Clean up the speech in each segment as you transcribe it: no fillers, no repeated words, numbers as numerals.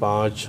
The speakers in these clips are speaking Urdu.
5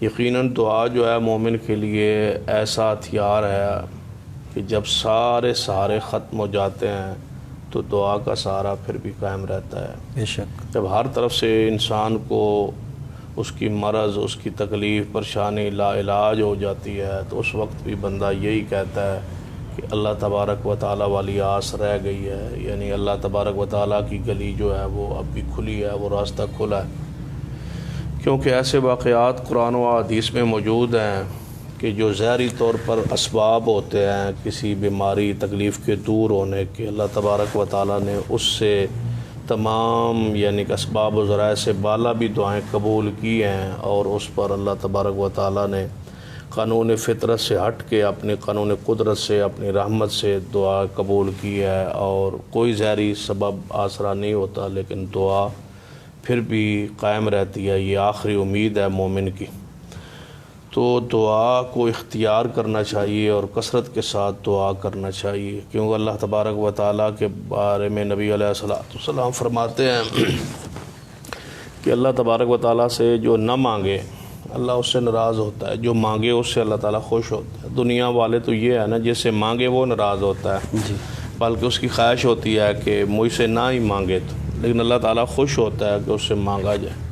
یقیناً دعا جو ہے مومن کے لیے ایسا ہتھیار ہے کہ جب سارے سہارے ختم ہو جاتے ہیں تو دعا کا سہارا پھر بھی قائم رہتا ہے۔ بے شک۔ جب ہر طرف سے انسان کو اس کی مرض، اس کی تکلیف، پریشانی لا علاج ہو جاتی ہے تو اس وقت بھی بندہ یہی کہتا ہے کہ اللہ تبارک و تعالیٰ والی آس رہ گئی ہے، یعنی اللہ تبارک و تعالیٰ کی گلی جو ہے وہ اب بھی کھلی ہے، وہ راستہ کھلا ہے۔ کیونکہ ایسے واقعات قرآن و حدیث میں موجود ہیں کہ جو ظاہری طور پر اسباب ہوتے ہیں کسی بیماری تکلیف کے دور ہونے کے، اللہ تبارک و تعالیٰ نے اس سے تمام یعنی کہ اسباب و ذرائع سے بالا بھی دعائیں قبول کی ہیں، اور اس پر اللہ تبارک و تعالیٰ نے قانون فطرت سے ہٹ کے اپنے قانون قدرت سے، اپنی رحمت سے دعا قبول کی ہے، اور کوئی ظاہری سبب آسرا نہیں ہوتا لیکن دعا پھر بھی قائم رہتی ہے۔ یہ آخری امید ہے مومن کی۔ تو دعا کو اختیار کرنا چاہیے اور کثرت کے ساتھ دعا کرنا چاہیے، کیونکہ اللہ تبارک و تعالیٰ کے بارے میں نبی علیہ السلام فرماتے ہیں کہ اللہ تبارک و تعالیٰ سے جو نہ مانگے اللہ اس سے ناراض ہوتا ہے، جو مانگے اس سے اللہ تعالیٰ خوش ہوتا ہے۔ دنیا والے تو یہ ہے نا، جس سے مانگے وہ ناراض ہوتا ہے، جی، بلکہ اس کی خواہش ہوتی ہے کہ مجھ سے نہ ہی مانگے تو، لیکن اللہ تعالیٰ خوش ہوتا ہے کہ اس سے مانگا جائے۔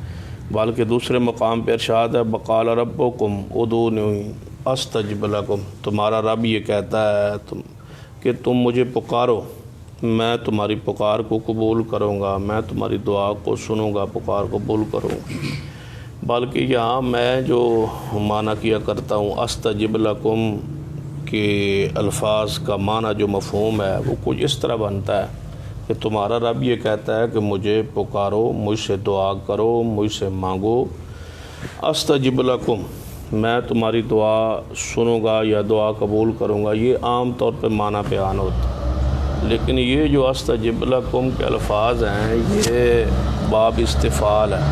بلکہ دوسرے مقام پہ ارشاد ہے وقال ربکم ادعونی استجب لکم، تمہارا رب یہ کہتا ہے کہ تم مجھے پکارو، میں تمہاری پکار کو قبول کروں گا، میں تمہاری دعا کو سنوں گا، پکار قبول کروں گا۔ بلکہ یہاں میں جو معنی کیا کرتا ہوں استجب لکم کے الفاظ کا معنی جو مفہوم ہے وہ کچھ اس طرح بنتا ہے کہ تمہارا رب یہ کہتا ہے کہ مجھے پکارو، مجھ سے دعا کرو، مجھ سے مانگو، استجب لکم، میں تمہاری دعا سنوں گا یا دعا قبول کروں گا۔ یہ عام طور پہ معنی بیان ہوتا ہے، لیکن یہ جو استجب لکم کے الفاظ ہیں یہ باب استفعال ہے،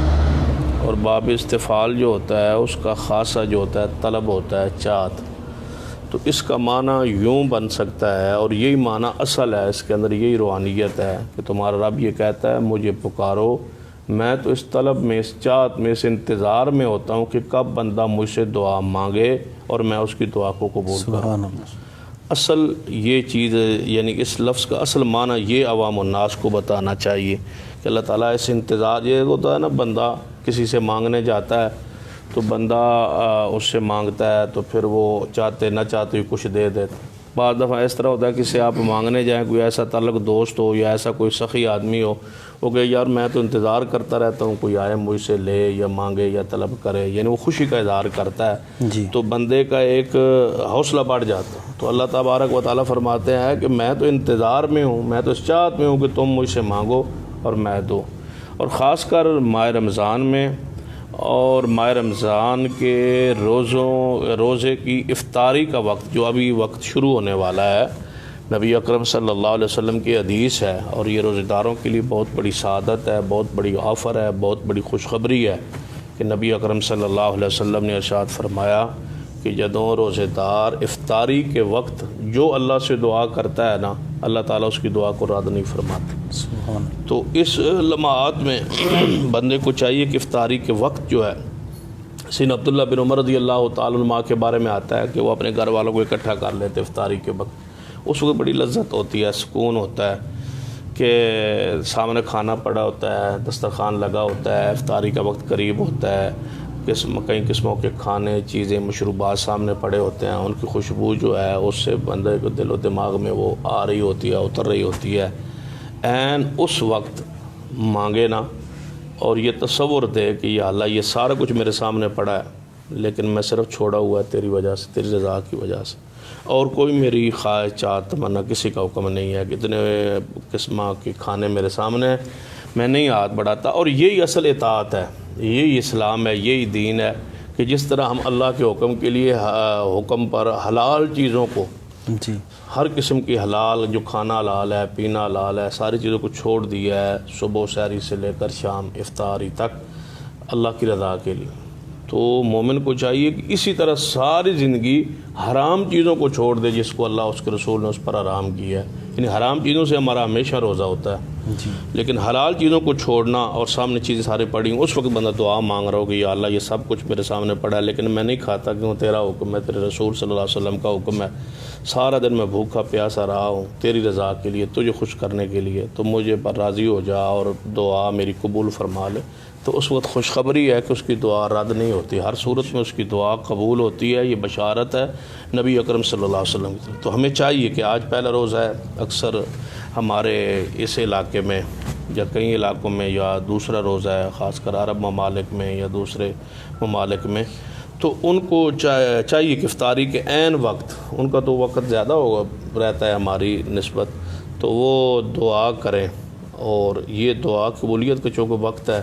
اور باب استفعال جو ہوتا ہے اس کا خاصہ جو ہوتا ہے طلب ہوتا ہے، چاہت۔ تو اس کا معنی یوں بن سکتا ہے، اور یہی معنی اصل ہے، اس کے اندر یہی روحانیت ہے کہ تمہارا رب یہ کہتا ہے مجھے پکارو، میں تو اس طلب میں، اس چاہت میں، اس انتظار میں ہوتا ہوں کہ کب بندہ مجھ سے دعا مانگے اور میں اس کی دعا کو قبول کروں۔ سبحان اللہ۔ اصل یہ چیز یعنی اس لفظ کا اصل معنی یہ عوام الناس کو بتانا چاہیے کہ اللہ تعالیٰ اس انتظار، یہ ہوتا ہے نا بندہ کسی سے مانگنے جاتا ہے تو بندہ اس سے مانگتا ہے تو پھر وہ چاہتے نہ چاہتے ہی کچھ دے دیتا۔ بعض دفعہ اس طرح ہوتا ہے کہ سے آپ مانگنے جائیں، کوئی ایسا تعلق دوست ہو یا ایسا کوئی سخی آدمی ہو، وہ کہ یار میں تو انتظار کرتا رہتا ہوں کوئی آئے مجھ سے لے یا مانگے یا طلب کرے، یعنی وہ خوشی کا اظہار کرتا ہے، جی، تو بندے کا ایک حوصلہ بڑھ جاتا ہے۔ تو اللہ تبارک و تعالیٰ فرماتے ہیں کہ میں تو انتظار میں ہوں، میں تو اس چاہت میں ہوں کہ تم مجھ سے مانگو اور میں دوں۔ اور خاص کر ماہ رمضان میں اور ماہ رمضان کے روزے کی افطاری کا وقت جو ابھی وقت شروع ہونے والا ہے، نبی اکرم صلی اللہ علیہ وسلم کی حدیث ہے، اور یہ روزہ داروں کے لیے بہت بڑی سعادت ہے، بہت بڑی آفر ہے، بہت بڑی خوشخبری ہے کہ نبی اکرم صلی اللہ علیہ وسلم نے ارشاد فرمایا کہ جدوں روزہ دار افطاری کے وقت جو اللہ سے دعا کرتا ہے نا، اللہ تعالیٰ اس کی دعا کو رد نہیں فرماتا۔ سبحان اللہ۔ تو اس لمحات میں بندے کو چاہیے کہ افطاری کے وقت جو ہے، سیدنا عبداللہ بن عمر رضی اللہ تعالی عنہ کے بارے میں آتا ہے کہ وہ اپنے گھر والوں کو اکٹھا کر لیتے افطاری کے وقت۔ اس وقت بڑی لذت ہوتی ہے، سکون ہوتا ہے کہ سامنے کھانا پڑا ہوتا ہے، دسترخوان لگا ہوتا ہے، افطاری کا وقت قریب ہوتا ہے، کئی قسموں کے کھانے، چیزیں، مشروبات سامنے پڑے ہوتے ہیں، ان کی خوشبو جو ہے اس سے بندے کو دل و دماغ میں وہ آ رہی ہوتی ہے، اتر رہی ہوتی ہے۔ عین اس وقت مانگے نا اور یہ تصور دے کہ یا اللہ یہ سارا کچھ میرے سامنے پڑا ہے لیکن میں صرف چھوڑا ہوا ہے تیری وجہ سے، تیری رضا کی وجہ سے، اور کوئی میری خواہش چاہت تمنا کسی کا حکم نہیں ہے، کتنے قسم کے کھانے میرے سامنے ہیں، میں نہیں ہاتھ بڑھاتا۔ اور یہی اصل اطاعت ہے، یہی اسلام ہے، یہی دین ہے کہ جس طرح ہم اللہ کے حکم کے لیے حکم پر حلال چیزوں کو، جی، ہر قسم کی حلال، جو کھانا حلال ہے، پینا حلال ہے، ساری چیزوں کو چھوڑ دیا ہے، صبح سحری سے لے کر شام افطاری تک اللہ کی رضا کے لیے۔ تو مومن کو چاہیے کہ اسی طرح ساری زندگی حرام چیزوں کو چھوڑ دے جس کو اللہ اس کے رسول نے اس پر حرام کیا ہے، یعنی حرام چیزوں سے ہمارا ہمیشہ روزہ ہوتا ہے، جی لیکن حلال چیزوں کو چھوڑنا اور سامنے چیزیں سارے پڑی ہوں، اس وقت بندہ دعا مانگ رہا ہو کہ یا اللہ یہ سب کچھ میرے سامنے پڑا ہے لیکن میں نہیں کھاتا کیوں، تیرا حکم ہے، تیرے رسول صلی اللہ علیہ وسلم کا حکم ہے، سارا دن میں بھوکا پیاسا رہا ہوں تیری رضا کے لیے، تجھے خوش کرنے کے لیے، تو مجھے پر راضی ہو جا اور دعا میری قبول فرما لے، تو اس وقت خوشخبری ہے کہ اس کی دعا رد نہیں ہوتی، ہر صورت میں اس کی دعا قبول ہوتی ہے۔ یہ بشارت ہے نبی اکرم صلی اللہ علیہ وسلم کی طرف۔ تو ہمیں چاہیے کہ آج پہلا روزہ ہے، اکثر ہمارے اس علاقے میں یا کئی علاقوں میں یا دوسرا روزہ ہے، خاص کر عرب ممالک میں یا دوسرے ممالک میں، تو ان کو چاہیے کہ افطاری کے عین وقت، ان کا تو وقت زیادہ ہوگا رہتا ہے ہماری نسبت، تو وہ دعا کریں، اور یہ دعا قبولیت کا چونکہ وقت ہے،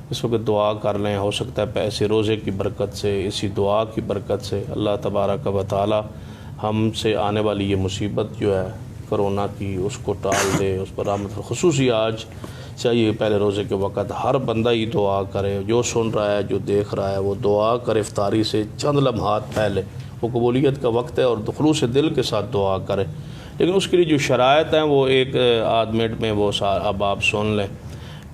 اس وقت دعا کر لیں، ہو سکتا ہے ایسے روزے کی برکت سے، اسی دعا کی برکت سے اللہ تبارک و تعالی ہم سے آنے والی یہ مصیبت جو ہے کرونا کی، اس کو ٹال دے، اس پر رحمت۔ خصوصی آج چاہیے پہلے روزے کے وقت ہر بندہ ہی دعا کرے، جو سن رہا ہے جو دیکھ رہا ہے وہ دعا کرے افطاری سے چند لمحات پہلے، وہ قبولیت کا وقت ہے، اور خلوص دل کے ساتھ دعا کرے۔ لیکن اس کے لیے جو شرائط ہیں وہ ایک آدھ منٹ میں وہ اب آپ سن لیں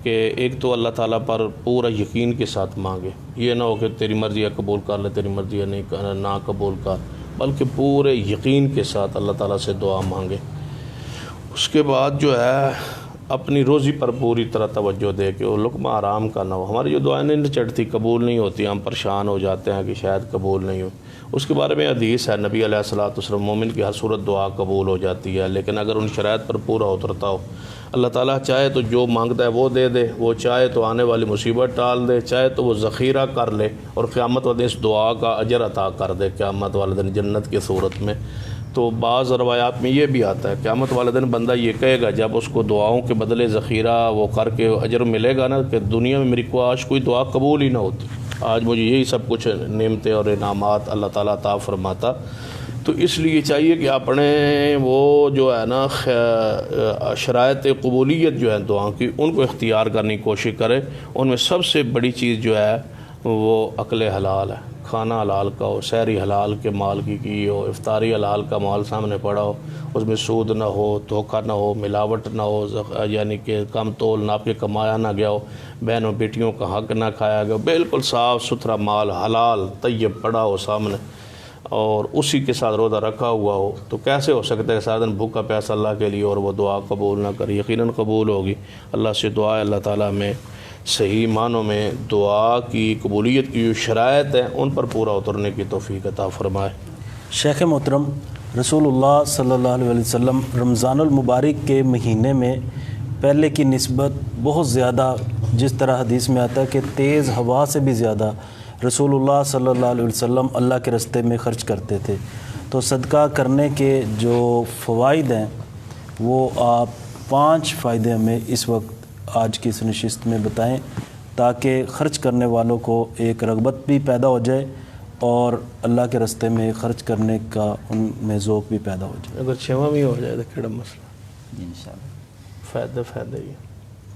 کہ ایک تو اللہ تعالیٰ پر پورا یقین کے ساتھ مانگے، یہ نہ ہو کہ تیری مرضی ہے قبول کر لے، تیری مرضی ہے نہیں نہ قبول کر، بلکہ پورے یقین کے ساتھ اللہ تعالیٰ سے دعا مانگے۔ اس کے بعد جو ہے اپنی روزی پر پوری طرح توجہ دے کہ وہ لقمہ آرام کا نہ ہو۔ ہماری جو دعائیں نہیں چڑھتی، قبول نہیں ہوتی، ہم پریشان ہو جاتے ہیں کہ شاید قبول نہیں ہو۔ اس کے بارے میں حدیث ہے، نبی علیہ الصلوۃ والسلام، مومن کی ہر صورت دعا قبول ہو جاتی ہے، لیکن اگر ان شرائط پر پورا اترتا ہو۔ اللہ تعالیٰ چاہے تو جو مانگتا ہے وہ دے دے، وہ چاہے تو آنے والی مصیبت ٹال دے، چاہے تو وہ ذخیرہ کر لے اور قیامت والے دن اس دعا کا اجر عطا کر دے، قیامت والے دن جنت کی صورت میں۔ تو بعض روایات میں یہ بھی آتا ہے قیامت والے دن بندہ یہ کہے گا جب اس کو دعاؤں کے بدلے ذخیرہ وہ کر کے اجر ملے گا نا، کہ دنیا میں میری آج کوئی دعا قبول ہی نہ ہوتی، آج مجھے یہی سب کچھ نعمتیں اور انعامات اللہ تعالیٰ عطا فرماتا۔ تو اس لیے چاہیے کہ اپنے وہ جو ہے نا شرائط قبولیت جو ہے دعاؤں کی، ان کو اختیار کرنے کی کوشش کرے۔ ان میں سب سے بڑی چیز جو ہے وہ عقل حلال ہے، کھانا حلال کا ہو، سحری حلال کے مال کی ہو، افطاری حلال کا مال سامنے پڑا ہو، اس میں سود نہ ہو، دھوکہ نہ ہو، ملاوٹ نہ ہو، یعنی کہ کم تول ناپ کے کمایا نہ گیا ہو، بہنوں بیٹیوں کا حق نہ کھایا گیا، بالکل صاف ستھرا مال حلال طیب پڑا ہو سامنے، اور اسی کے ساتھ روزہ رکھا ہوا ہو، تو کیسے ہو سکتا ہے سارا دن بھوکا پیاسا اللہ کے لیے اور وہ دعا قبول نہ کرے؟ یقیناً قبول ہوگی۔ اللہ سے دعا ہے اللہ تعالیٰ میں صحیح معنوں میں دعا کی قبولیت کی جو شرائط ہیں ان پر پورا اترنے کی توفیق عطا فرمائے۔ شیخ محترم، رسول اللہ صلی اللہ علیہ وسلم رمضان المبارک کے مہینے میں پہلے کی نسبت بہت زیادہ، جس طرح حدیث میں آتا ہے کہ تیز ہوا سے بھی زیادہ رسول اللہ صلی اللہ علیہ وسلم اللہ کے راستے میں خرچ کرتے تھے۔ تو صدقہ کرنے کے جو فوائد ہیں وہ آپ 5 فائدے ہمیں اس وقت آج کی اس نشست میں بتائیں، تاکہ خرچ کرنے والوں کو ایک رغبت بھی پیدا ہو جائے اور اللہ کے راستے میں خرچ کرنے کا ان میں ذوق بھی پیدا ہو جائے۔ اگر 6واں بھی ہو جائے تو کیڑا مسئلہ؟ انشاءاللہ فائدہ ہی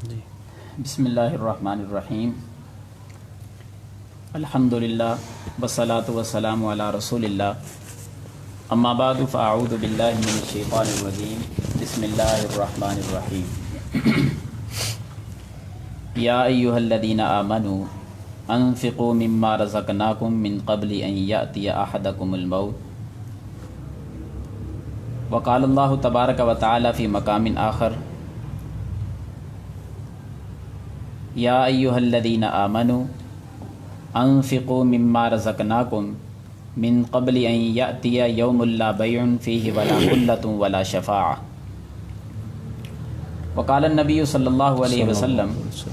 جی بسم اللہ الرحمن الرحیم، الحمدللہ والصلاۃ والسلام علی رسول اللہ، اما بعد فاعوذ باللہ من الشیطان الرجیم، بسم اللہ الرحمن الرحیم۔ یا ایہا الذین آمنوا انفقوا مما رزقناکم من قبل ان یأتی احدکم الموت، وقال اللہ تبارک و تعالی فی مقام آخر، یا ایہا الذین آمنوا انفقوا مما رزقناکم من قبل ان یأتی یوم لا بیع فیہ ولا خلۃ ولا شفاعہ، وقال النبی صلی اللہ علیہ وسلم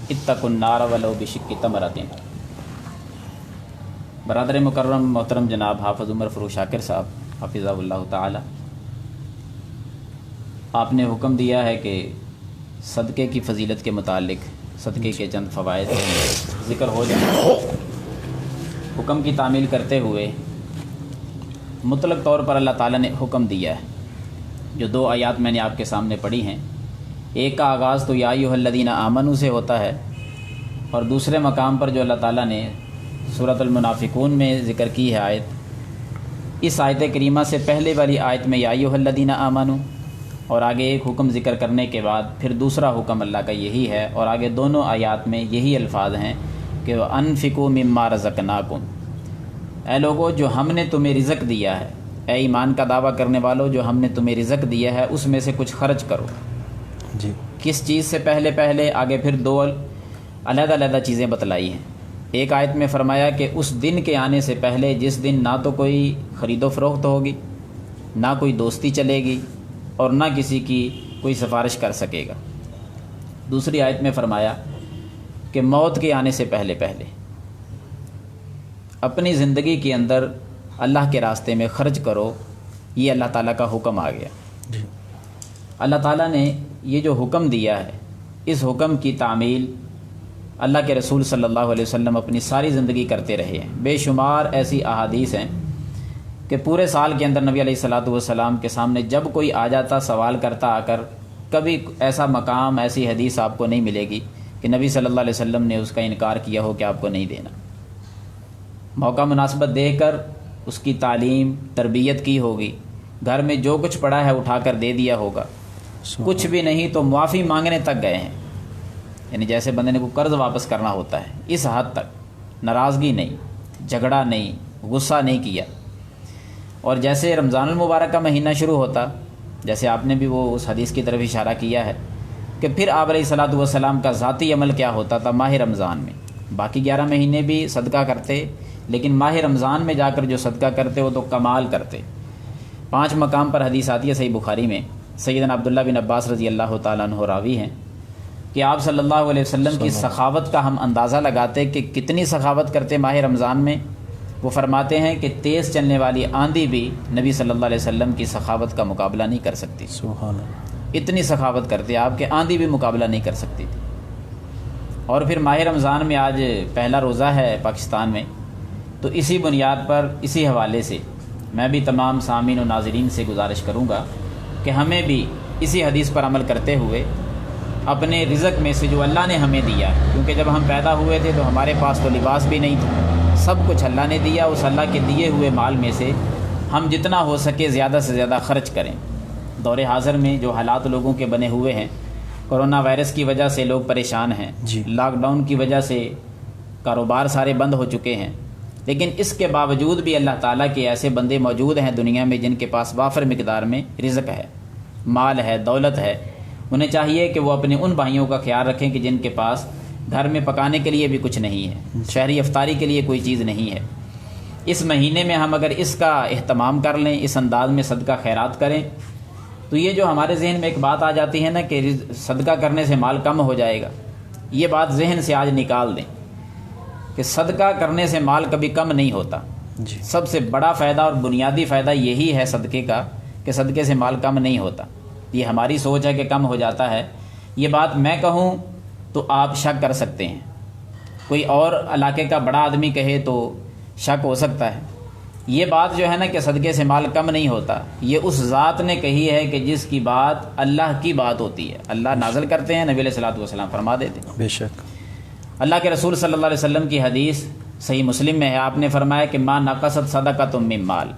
اتقوا النار ولو بشق تمرۃ۔ برادر مکرم محترم جناب حافظ عمر فروغ شاکر صاحب حفظہ اللہ تعالی، آپ نے حکم دیا ہے کہ صدقے کی فضیلت کے متعلق صدقے کے چند فوائد ذکر ہو جائیں۔ حکم کی تعمیل کرتے ہوئے مطلق طور پر اللہ تعالیٰ نے حکم دیا ہے۔ جو 2 آیات میں نے آپ کے سامنے پڑھی ہیں، ایک کا آغاز تو یا ایھا الذین آمنوا سے ہوتا ہے، اور دوسرے مقام پر جو اللہ تعالیٰ نے سورۃ المنافقون میں ذکر کی ہے آیت، اس آیت کریمہ سے پہلے والی آیت میں یا ایھا الذین آمنوا، اور آگے ایک حکم ذکر کرنے کے بعد پھر دوسرا حکم اللہ کا یہی ہے، اور آگے دونوں آیات میں یہی الفاظ ہیں کہ انفقوا مما رزقناکم، اے لوگو جو ہم نے تمہیں رزق دیا ہے، اے ایمان کا دعویٰ کرنے والو جو ہم نے تمہیں رزق دیا ہے اس میں سے کچھ خرچ کرو۔ جی کس چیز سے پہلے آگے پھر دو علیحدہ علیحدہ چیزیں بتلائی ہیں۔ ایک آیت میں فرمایا کہ اس دن کے آنے سے پہلے جس دن نہ تو کوئی خرید و فروخت ہوگی، نہ کوئی دوستی چلے گی، اور نہ کسی کی کوئی سفارش کر سکے گا۔ دوسری آیت میں فرمایا کہ موت کے آنے سے پہلے اپنی زندگی کے اندر اللہ کے راستے میں خرچ کرو، یہ اللہ تعالیٰ کا حکم آ گیا۔ جی اللہ تعالیٰ نے یہ جو حکم دیا ہے، اس حکم کی تعمیل اللہ کے رسول صلی اللہ علیہ وسلم اپنی ساری زندگی کرتے رہے ہیں۔ بے شمار ایسی احادیث ہیں کہ پورے سال کے اندر نبی علیہ الصلاۃ والسلام کے سامنے جب کوئی آ جاتا سوال کرتا آ کر، کبھی ایسا مقام ایسی حدیث آپ کو نہیں ملے گی کہ نبی صلی اللہ علیہ وسلم نے اس کا انکار کیا ہو کہ آپ کو نہیں دینا۔ موقع مناسبت دے کر اس کی تعلیم تربیت کی ہوگی، گھر میں جو کچھ پڑا ہے اٹھا کر دے دیا ہوگا، کچھ بھی نہیں تو معافی مانگنے تک گئے ہیں، یعنی جیسے بندے نے کو قرض واپس کرنا ہوتا ہے، اس حد تک ناراضگی نہیں، جھگڑا نہیں، غصہ نہیں کیا۔ اور جیسے رمضان المبارک کا مہینہ شروع ہوتا، جیسے آپ نے بھی وہ اس حدیث کی طرف اشارہ کیا ہے کہ پھر آپ علیہ الصلاۃ والسلام کا ذاتی عمل کیا ہوتا تھا ماہ رمضان میں۔ باقی 11 مہینے بھی صدقہ کرتے، لیکن ماہ رمضان میں جا کر جو صدقہ کرتے وہ تو کمال کرتے۔ 5 مقام پر حدیث آتی ہے صحیح بخاری میں، سیدنا عبداللہ بن عباس رضی اللہ تعالیٰ عنہ راوی ہیں کہ آپ صلی اللہ علیہ وسلم کی سخاوت کا ہم اندازہ لگاتے کہ کتنی سخاوت کرتے ماہ رمضان میں۔ وہ فرماتے ہیں کہ تیز چلنے والی آندھی بھی نبی صلی اللہ علیہ وسلم کی سخاوت کا مقابلہ نہیں کر سکتی۔ سبحان اللہ، اتنی سخاوت کرتے آپ کہ آندھی بھی مقابلہ نہیں کر سکتی تھی۔ اور پھر ماہ رمضان میں آج پہلا روزہ ہے پاکستان میں، تو اسی بنیاد پر اسی حوالے سے میں بھی تمام سامعین و ناظرین سے گزارش کروں گا کہ ہمیں بھی اسی حدیث پر عمل کرتے ہوئے اپنے رزق میں سے جو اللہ نے ہمیں دیا، کیونکہ جب ہم پیدا ہوئے تھے تو ہمارے پاس تو لباس بھی نہیں تھا، سب کچھ اللہ نے دیا، اس اللہ کے دیے ہوئے مال میں سے ہم جتنا ہو سکے زیادہ سے زیادہ خرچ کریں۔ دور حاضر میں جو حالات لوگوں کے بنے ہوئے ہیں، کرونا وائرس کی وجہ سے لوگ پریشان ہیں، جی لاک ڈاؤن کی وجہ سے کاروبار سارے بند ہو چکے ہیں، لیکن اس کے باوجود بھی اللہ تعالیٰ کے ایسے بندے موجود ہیں دنیا میں جن کے پاس وافر مقدار میں رزق ہے، مال ہے، دولت ہے۔ انہیں چاہیے کہ وہ اپنے ان بھائیوں کا خیال رکھیں کہ جن کے پاس گھر میں پکانے کے لیے بھی کچھ نہیں ہے، شہری افطاری کے لیے کوئی چیز نہیں ہے۔ اس مہینے میں ہم اگر اس کا اہتمام کر لیں، اس انداز میں صدقہ خیرات کریں، تو یہ جو ہمارے ذہن میں ایک بات آ جاتی ہے نا کہ صدقہ کرنے سے مال کم ہو جائے گا، یہ بات ذہن سے آج نکال دیں کہ صدقہ کرنے سے مال کبھی کم نہیں ہوتا۔ جی سب سے بڑا فائدہ اور بنیادی فائدہ یہی ہے صدقے کا کہ صدقے سے مال کم نہیں ہوتا۔ یہ ہماری سوچ ہے کہ کم ہو جاتا ہے، یہ بات میں کہوں تو آپ شک کر سکتے ہیں، کوئی اور علاقے کا بڑا آدمی کہے تو شک ہو سکتا ہے۔ یہ بات جو ہے نا کہ صدقے سے مال کم نہیں ہوتا، یہ اس ذات نے کہی ہے کہ جس کی بات اللہ کی بات ہوتی ہے، اللہ نازل کرتے ہیں، نبی علیہ الصلوۃ والسلام فرما دیتے ہیں۔ بے شک اللہ کے رسول صلی اللہ علیہ وسلم کی حدیث صحیح مسلم میں ہے، آپ نے فرمایا کہ ما نقصت صدقۃ من مال،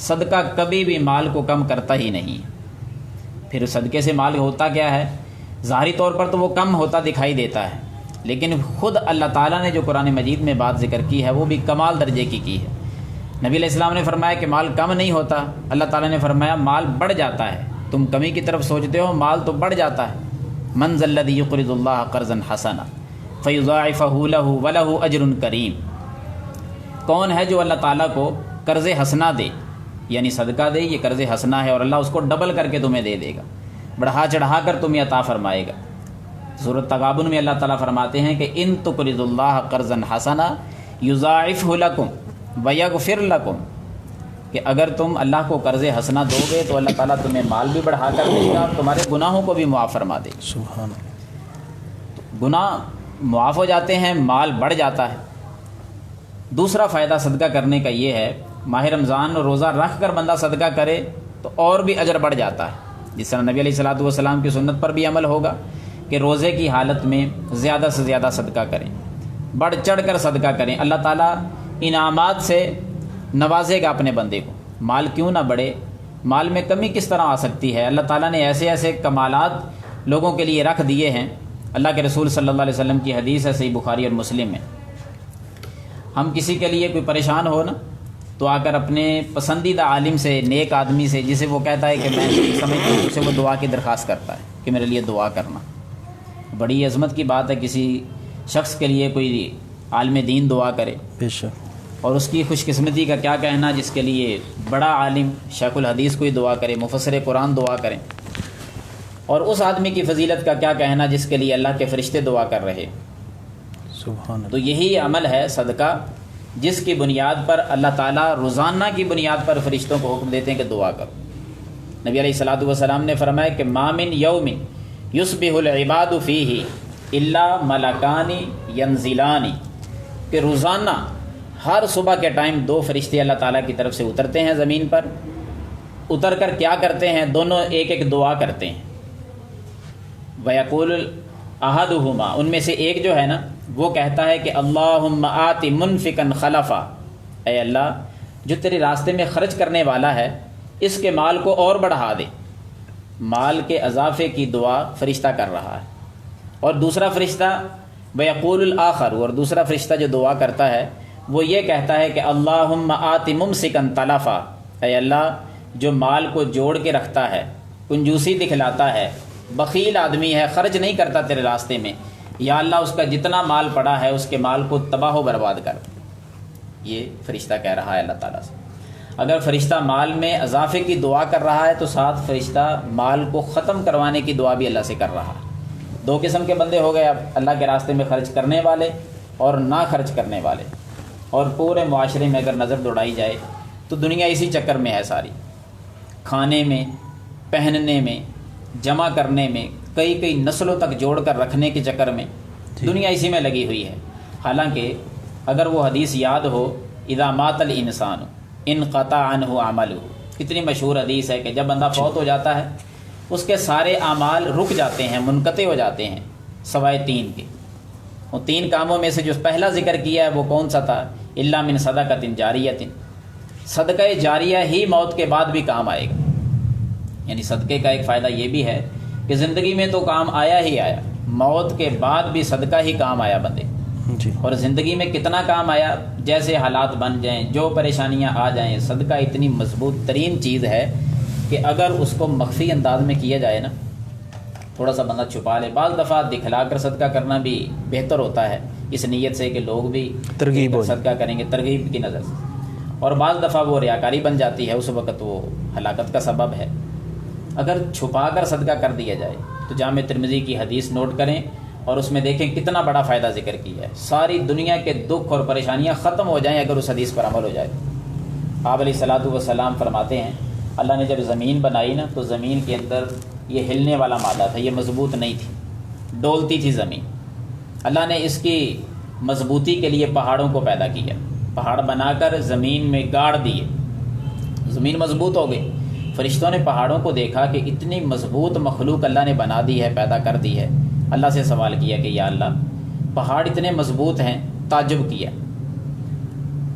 صدقہ کبھی بھی مال کو کم کرتا ہی نہیں۔ پھر صدقے سے مال ہوتا کیا ہے؟ ظاہری طور پر تو وہ کم ہوتا دکھائی دیتا ہے، لیکن خود اللہ تعالیٰ نے جو قرآن مجید میں بات ذکر کی ہے وہ بھی کمال درجے کی ہے۔ نبی علیہ السلام نے فرمایا کہ مال کم نہیں ہوتا، اللہ تعالیٰ نے فرمایا مال بڑھ جاتا ہے، تم کمی کی طرف سوچتے ہو، مال تو بڑھ جاتا ہے۔ من ذا الذی یقرض اللہ قرضا حسنا فیضاعفہ لہ ولہ اجر کریم، کون ہے جو اللہ تعالیٰ کو قرض حسنا دے، یعنی صدقہ دے، یہ قرض حسنا ہے اور اللہ اس کو ڈبل کر کے تمہیں دے دے گا، بڑھا چڑھا کر تمہیں عطا فرمائے گا۔ سورۃ تغابن میں اللہ تعالیٰ فرماتے ہیں کہ ان تقرضوا اللہ قرضا حسنا یضاعفہ لکم ویغفر لکم، کہ اگر تم اللہ کو قرض حسنا دو گے تو اللہ تعالیٰ تمہیں مال بھی بڑھا کر دے گا اور تمہارے گناہوں کو بھی معاف فرما دے گا۔ سبحان اللہ، گناہ معاف ہو جاتے ہیں، مال بڑھ جاتا ہے۔ دوسرا فائدہ صدقہ کرنے کا یہ ہے، ماہ رمضان روزہ رکھ کر بندہ صدقہ کرے تو اور بھی اجر بڑھ جاتا ہے، جس طرح نبی علیہ الصلوۃ والسلام کی سنت پر بھی عمل ہوگا کہ روزے کی حالت میں زیادہ سے زیادہ صدقہ کریں، بڑھ چڑھ کر صدقہ کریں، اللہ تعالیٰ انعامات سے نوازے گا اپنے بندے کو۔ مال کیوں نہ بڑھے، مال میں کمی کس طرح آ سکتی ہے؟ اللہ تعالیٰ نے ایسے ایسے کمالات لوگوں کے لیے رکھ دیے ہیں۔ اللہ کے رسول صلی اللہ علیہ وسلم کی حدیث ہے صحیح بخاری اور مسلم میں، ہم کسی کے لیے کوئی پریشان ہو نا تو آ کر اپنے پسندیدہ عالم سے، نیک آدمی سے، جسے وہ کہتا ہے کہ میں سمجھتا ہوں، اسے وہ دعا کی درخواست کرتا ہے کہ میرے لیے دعا کرنا۔ بڑی عظمت کی بات ہے کسی شخص کے لیے کوئی عالم دین دعا کرے، بے شک، اور اس کی خوش قسمتی کا کیا کہنا جس کے لیے بڑا عالم شیخ الحدیث کوئی دعا کرے، مفسر قرآن دعا کریں، اور اس آدمی کی فضیلت کا کیا کہنا جس کے لیے اللہ کے فرشتے دعا کر رہے۔ سبحان اللہ۔ تو یہی عمل ہے صدقہ، جس کی بنیاد پر اللہ تعالیٰ روزانہ کی بنیاد پر فرشتوں کو حکم دیتے ہیں کہ دعا کرو۔ نبی علیہ الصلوۃ والسلام نے فرمایا کہ ما من یوم یصبح العباد فیہ الا ملکان ینزلان، کہ روزانہ ہر صبح کے ٹائم 2 فرشتے اللہ تعالیٰ کی طرف سے اترتے ہیں زمین پر، اتر کر کیا کرتے ہیں؟ دونوں ایک ایک دعا کرتے ہیں۔ وَيَقُولُ أَحَدُهُمَا، ان میں سے ایک جو ہے نا وہ کہتا ہے کہ اللہم آت منفقا خلفا، اے اللہ جو تیرے راستے میں خرچ کرنے والا ہے اس کے مال کو اور بڑھا دے۔ مال کے اضافے کی دعا فرشتہ کر رہا ہے۔ اور دوسرا فرشتہ وَيَقُولُ الْآخَرُ، اور دوسرا فرشتہ جو دعا کرتا ہے وہ یہ کہتا ہے کہ اللہم آت ممسکا تلفا، اے اللہ جو مال کو جوڑ کے رکھتا ہے، کنجوسی دکھلاتا ہے، بخیل آدمی ہے، خرچ نہیں کرتا تیرے راستے میں، یا اللہ اس کا جتنا مال پڑا ہے اس کے مال کو تباہ و برباد کر۔ یہ فرشتہ کہہ رہا ہے اللہ تعالیٰ سے۔ اگر فرشتہ مال میں اضافے کی دعا کر رہا ہے تو ساتھ فرشتہ مال کو ختم کروانے کی دعا بھی اللہ سے کر رہا ہے۔ 2 قسم کے بندے ہو گئے اب، اللہ کے راستے میں خرچ کرنے والے اور نہ خرچ کرنے والے۔ اور پورے معاشرے میں اگر نظر دوڑائی جائے تو دنیا اسی چکر میں ہے ساری، کھانے میں، پہننے میں، جمع کرنے میں، کئی نسلوں تک جوڑ کر رکھنے کے چکر میں دنیا اسی میں لگی ہوئی ہے۔ حالانکہ اگر وہ حدیث یاد ہو، اذا مات الانسان انقطع عنہ عملہ، کتنی مشہور حدیث ہے کہ جب بندہ فوت ہو جاتا ہے اس کے سارے اعمال رک جاتے ہیں، منقطع ہو جاتے ہیں، سوائے 3 کے۔ وہ 3 کاموں میں سے جو پہلا ذکر کیا ہے وہ کون سا تھا؟ الا من صدقۃ جاریۃ، صدقہ جاریہ ہی موت کے بعد بھی کام آئے گا۔ یعنی صدقے کا ایک فائدہ یہ بھی ہے کہ زندگی میں تو کام آیا ہی آیا، موت کے بعد بھی صدقہ ہی کام آیا بندے جی۔ اور زندگی میں کتنا کام آیا، جیسے حالات بن جائیں، جو پریشانیاں آ جائیں، صدقہ اتنی مضبوط ترین چیز ہے کہ اگر اس کو مخفی انداز میں کیا جائے نا، تھوڑا سا بندہ چھپا لے، بعض دفعہ دکھلا کر صدقہ کرنا بھی بہتر ہوتا ہے، اس نیت سے کہ لوگ بھی ترغیب ہو صدقہ کریں گے، ترغیب کی نظر سے، اور بعض دفعہ وہ ریاکاری بن جاتی ہے، اس وقت وہ ہلاکت کا سبب ہے۔ اگر چھپا کر صدقہ کر دیا جائے تو جامع ترمذی کی حدیث نوٹ کریں اور اس میں دیکھیں کتنا بڑا فائدہ ذکر کیا ہے، ساری دنیا کے دکھ اور پریشانیاں ختم ہو جائیں اگر اس حدیث پر عمل ہو جائے۔ آپ علیہ الصلوۃ والسلام فرماتے ہیں اللہ نے جب زمین بنائی نا تو زمین کے اندر یہ ہلنے والا مادہ تھا، یہ مضبوط نہیں تھی، ڈولتی تھی زمین۔ اللہ نے اس کی مضبوطی کے لیے پہاڑوں کو پیدا کیا، پہاڑ بنا کر زمین میں گاڑ دیے، زمین مضبوط ہو گئی۔ فرشتوں نے پہاڑوں کو دیکھا کہ اتنی مضبوط مخلوق اللہ نے بنا دی ہے، پیدا کر دی ہے۔ اللہ سے سوال کیا کہ یا اللہ پہاڑ اتنے مضبوط ہیں، تعجب کیا۔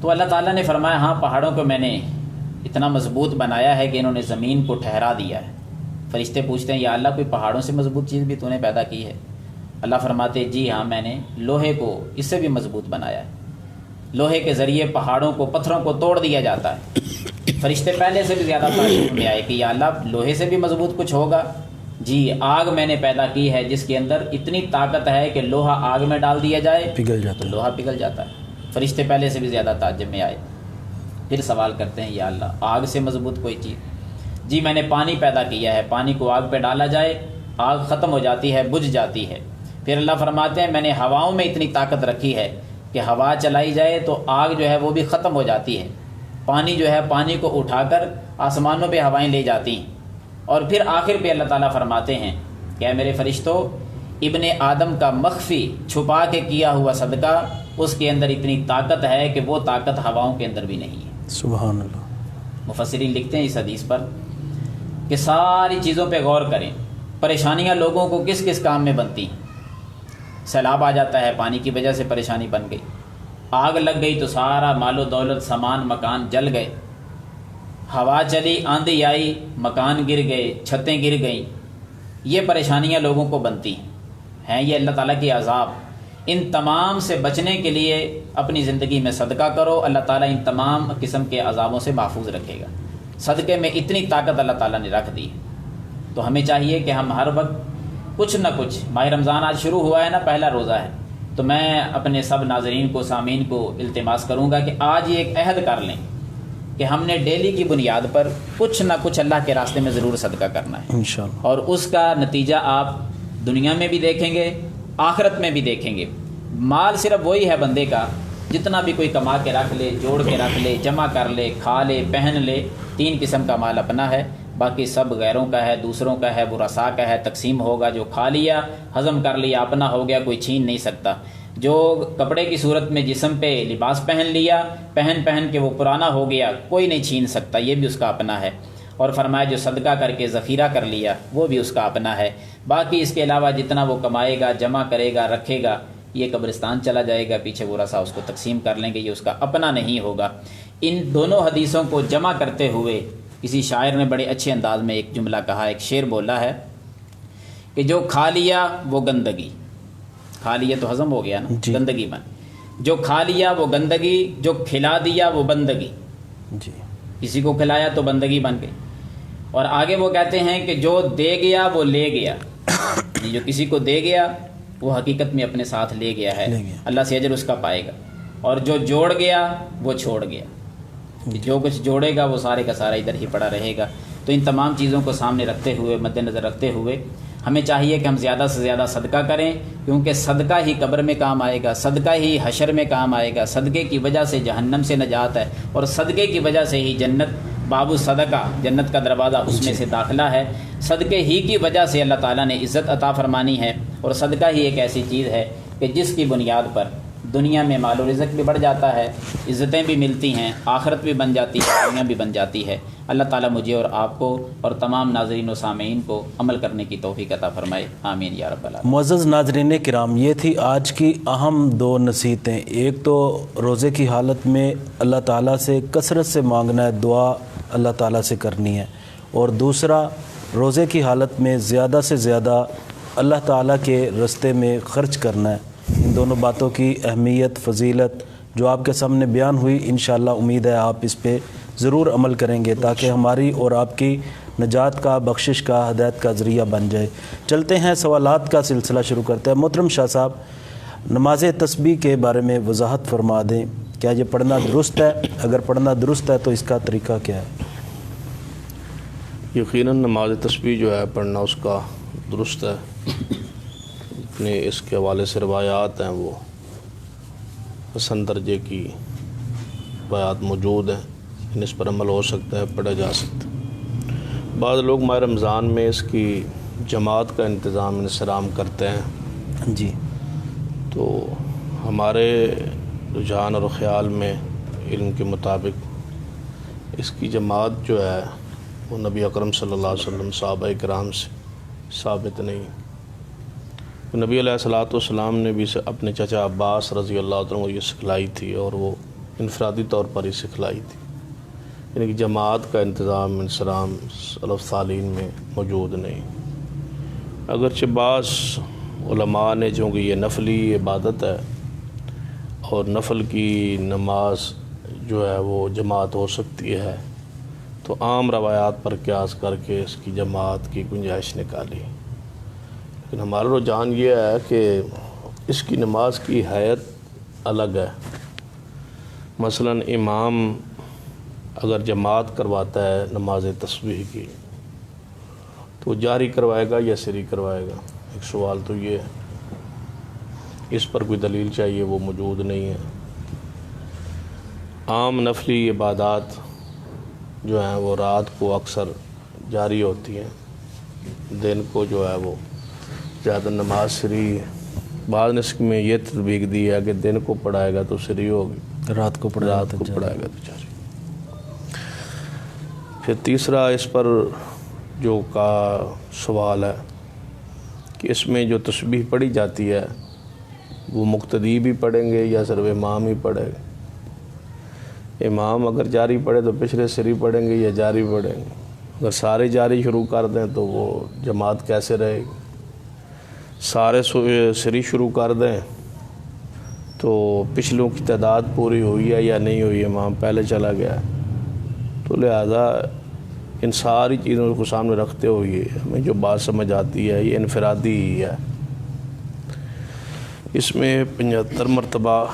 تو اللہ تعالیٰ نے فرمایا ہاں پہاڑوں کو میں نے اتنا مضبوط بنایا ہے کہ انہوں نے زمین کو ٹھہرا دیا ہے۔ فرشتے پوچھتے ہیں یا اللہ کوئی پہاڑوں سے مضبوط چیز بھی تو نے پیدا کی ہے؟ اللہ فرماتے جی ہاں میں نے لوہے کو اس سے بھی مضبوط بنایا ہے، لوہے کے ذریعے پہاڑوں کو، پتھروں کو توڑ دیا جاتا ہے۔ فرشتے پہلے سے بھی زیادہ تعجب میں آئے کہ یا اللہ لوہے سے بھی مضبوط کچھ ہوگا؟ جی آگ میں نے پیدا کی ہے جس کے اندر اتنی طاقت ہے کہ لوہا آگ میں ڈال دیا جائے پگھل جاتا تو لوہا پگھل جاتا ہے۔ فرشتے پہلے سے بھی زیادہ تعجب میں آئے، پھر سوال کرتے ہیں یا اللہ آگ سے مضبوط کوئی چیز؟ جی میں نے پانی پیدا کیا ہے، پانی کو آگ پہ ڈالا جائے آگ ختم ہو جاتی ہے، بجھ جاتی ہے۔ پھر اللہ فرماتے ہیں میں نے ہواؤں میں اتنی طاقت رکھی ہے کہ ہوا چلائی جائے تو آگ جو ہے وہ بھی ختم ہو جاتی ہے، پانی جو ہے پانی کو اٹھا کر آسمانوں پہ ہوائیں لے جاتی ہیں۔ اور پھر آخر پہ اللہ تعالیٰ فرماتے ہیں کہ اے میرے فرشتوں ابن آدم کا مخفی چھپا کے کیا ہوا صدقہ اس کے اندر اتنی طاقت ہے کہ وہ طاقت ہواؤں کے اندر بھی نہیں ہے۔ سبحان اللہ۔ مفسرین لکھتے ہیں اس حدیث پر کہ ساری چیزوں پہ غور کریں، پریشانیاں لوگوں کو کس کس کام میں بنتی ہیں۔ سیلاب آ جاتا ہے، پانی کی وجہ سے پریشانی بن گئی، آگ لگ گئی تو سارا مال و دولت، سامان، مکان جل گئے، ہوا چلی، آندھی آئی، مکان گر گئے، چھتیں گر گئیں، یہ پریشانیاں لوگوں کو بنتی ہیں، یہ اللہ تعالیٰ کی عذاب۔ ان تمام سے بچنے کے لیے اپنی زندگی میں صدقہ کرو، اللہ تعالیٰ ان تمام قسم کے عذابوں سے محفوظ رکھے گا۔ صدقے میں اتنی طاقت اللہ تعالیٰ نے رکھ دی ہے، تو ہمیں چاہیے کہ ہم ہر وقت کچھ نہ کچھ، ماہ رمضان آج شروع ہوا ہے نا، پہلا روزہ ہے، تو میں اپنے سب ناظرین کو، سامعین کو التماس کروں گا کہ آج یہ ایک عہد کر لیں کہ ہم نے ڈیلی کی بنیاد پر کچھ نہ کچھ اللہ کے راستے میں ضرور صدقہ کرنا ہے، انشاءاللہ، اور اس کا نتیجہ آپ دنیا میں بھی دیکھیں گے، آخرت میں بھی دیکھیں گے۔ مال صرف وہی ہے بندے کا جتنا بھی کوئی کما کے رکھ لے، جوڑ کے رکھ لے، جمع کر لے، کھا لے، پہن لے، 3 قسم کا مال اپنا ہے، باقی سب غیروں کا ہے، دوسروں کا ہے، ورثاء کا ہے، تقسیم ہوگا، جو کھا لیا، ہضم کر لیا، اپنا ہو گیا، کوئی چھین نہیں سکتا۔ جو کپڑے کی صورت میں جسم پہ لباس پہن لیا، پہن کے وہ پرانا ہو گیا، کوئی نہیں چھین سکتا، یہ بھی اس کا اپنا ہے۔ اور فرمایا جو صدقہ کر کے ذخیرہ کر لیا وہ بھی اس کا اپنا ہے۔ باقی اس کے علاوہ جتنا وہ کمائے گا، جمع کرے گا، رکھے گا، یہ قبرستان چلا جائے گا، پیچھے ورثاء اس کو تقسیم کر لیں گے، یہ اس کا اپنا نہیں ہوگا۔ ان دونوں حدیثوں کو جمع کرتے ہوئے کسی شاعر نے بڑے اچھے انداز میں ایک جملہ کہا، ایک شعر بولا ہے کہ جو کھا لیا وہ گندگی، کھا لیا تو ہضم ہو گیا نا، جی، گندگی بن، جو کھا لیا وہ گندگی، جو کھلا دیا وہ بندگی، جی، کسی کو کھلایا تو بندگی بن گئی۔ اور آگے وہ کہتے ہیں کہ جو دے گیا وہ لے گیا، جو کسی کو دے گیا وہ حقیقت میں اپنے ساتھ لے گیا ہے، اللہ سے اجر اس کا پائے گا۔ اور جو جوڑ گیا وہ چھوڑ گیا، جو کچھ جوڑے گا وہ سارے کا سارا ادھر ہی پڑا رہے گا۔ تو ان تمام چیزوں کو سامنے رکھتے ہوئے، مد نظر رکھتے ہوئے، ہمیں چاہیے کہ ہم زیادہ سے زیادہ صدقہ کریں، کیونکہ صدقہ ہی قبر میں کام آئے گا، صدقہ ہی حشر میں کام آئے گا، صدقے کی وجہ سے جہنم سے نجات ہے، اور صدقے کی وجہ سے ہی جنت، باب الصدقہ، جنت کا دروازہ اس میں سے داخلہ ہے۔ صدقے ہی کی وجہ سے اللہ تعالیٰ نے عزت عطا فرمانی ہے، اور صدقہ ہی ایک ایسی چیز ہے کہ جس کی بنیاد پر دنیا میں مال و رزق بھی بڑھ جاتا ہے، عزتیں بھی ملتی ہیں، آخرت بھی بن جاتی ہے، دنیا بھی بن جاتی ہے۔ اللہ تعالیٰ مجھے اور آپ کو اور تمام ناظرین و سامعین کو عمل کرنے کی توفیق عطا فرمائے، آمین یا رب العالمین۔ معزز ناظرین کرام، یہ تھی آج کی اہم 2 نصیحتیں۔ ایک تو روزے کی حالت میں اللہ تعالیٰ سے کثرت سے مانگنا ہے، دعا اللہ تعالیٰ سے کرنی ہے، اور دوسرا روزے کی حالت میں زیادہ سے زیادہ اللہ تعالیٰ کے راستے میں خرچ کرنا ہے۔ ان دونوں باتوں کی اہمیت، فضیلت جو آپ کے سامنے بیان ہوئی، انشاءاللہ امید ہے آپ اس پہ ضرور عمل کریں گے تاکہ ہماری اور آپ کی نجات کا، بخشش کا، ہدایت کا ذریعہ بن جائے۔ چلتے ہیں سوالات کا سلسلہ شروع کرتے ہیں۔ محترم شاہ صاحب، نماز تسبیح کے بارے میں وضاحت فرما دیں، کیا یہ پڑھنا درست ہے؟ اگر پڑھنا درست ہے تو اس کا طریقہ کیا ہے؟ یقیناً نماز تسبیح جو ہے پڑھنا اس کا درست ہے، اپنے اس کے حوالے سے روایات ہیں وہ حسن درجے کی روایات موجود ہیں، اس پر عمل ہو سکتا ہے، پڑھا جا سکتا ہے۔ بعض لوگ ماہ رمضان میں اس کی جماعت کا انتظام انصرام کرتے ہیں، جی، تو ہمارے رجحان اور خیال میں علم کے مطابق اس کی جماعت جو ہے وہ نبی اکرم صلی اللہ علیہ وسلم، صحابہ کرام سے ثابت نہیں۔ نبی علیہ الصلوۃ والسلام نے بھی اپنے چچا عباس رضی اللہ عنہ کو یہ سکھلائی تھی، اور وہ انفرادی طور پر ہی سکھلائی تھی، یعنی کہ جماعت کا انتظام انصرام سلف صالحین میں موجود نہیں۔ اگرچہ بعض علماء نے، چونکہ یہ نفلی عبادت ہے اور نفل کی نماز جو ہے وہ جماعت ہو سکتی ہے، تو عام روایات پر قیاس کر کے اس کی جماعت کی گنجائش نکالی۔ لیکن ہمارا رجحان یہ ہے کہ اس کی نماز کی حیت الگ ہے۔ مثلا امام اگر جماعت کرواتا ہے نماز تسبیح کی تو جاری کروائے گا یا سری کروائے گا؟ ایک سوال تو یہ ہے، اس پر کوئی دلیل چاہیے، وہ موجود نہیں ہے۔ عام نفلی عبادات جو ہیں وہ رات کو اکثر جاری ہوتی ہیں، دن کو جو ہے وہ زیادہ نماز سری، بعض نسخ میں یہ تطبیق دی ہے کہ دن کو پڑھائے گا تو سری ہوگی، رات کو پڑھائے گا تو جاری۔ پھر تیسرا اس پر جو کا سوال ہے کہ اس میں جو تسبیح پڑھی جاتی ہے وہ مقتدی بھی پڑھیں گے یا صرف امام ہی پڑھے گا؟ امام اگر جاری پڑھے تو پچھلے سری پڑھیں گے یا جاری پڑھیں گے؟ اگر سارے جاری شروع کر دیں تو وہ جماعت کیسے رہے گی؟ سارے سری شروع کر دیں تو پچھلوں کی تعداد پوری ہوئی ہے یا نہیں ہوئی، امام پہلے چلا گیا ہے۔ تو لہذا ان ساری چیزوں کو سامنے رکھتے ہوئے ہمیں جو بات سمجھ آتی ہے یہ انفرادی ہی ہے۔ اس میں 75 مرتبہ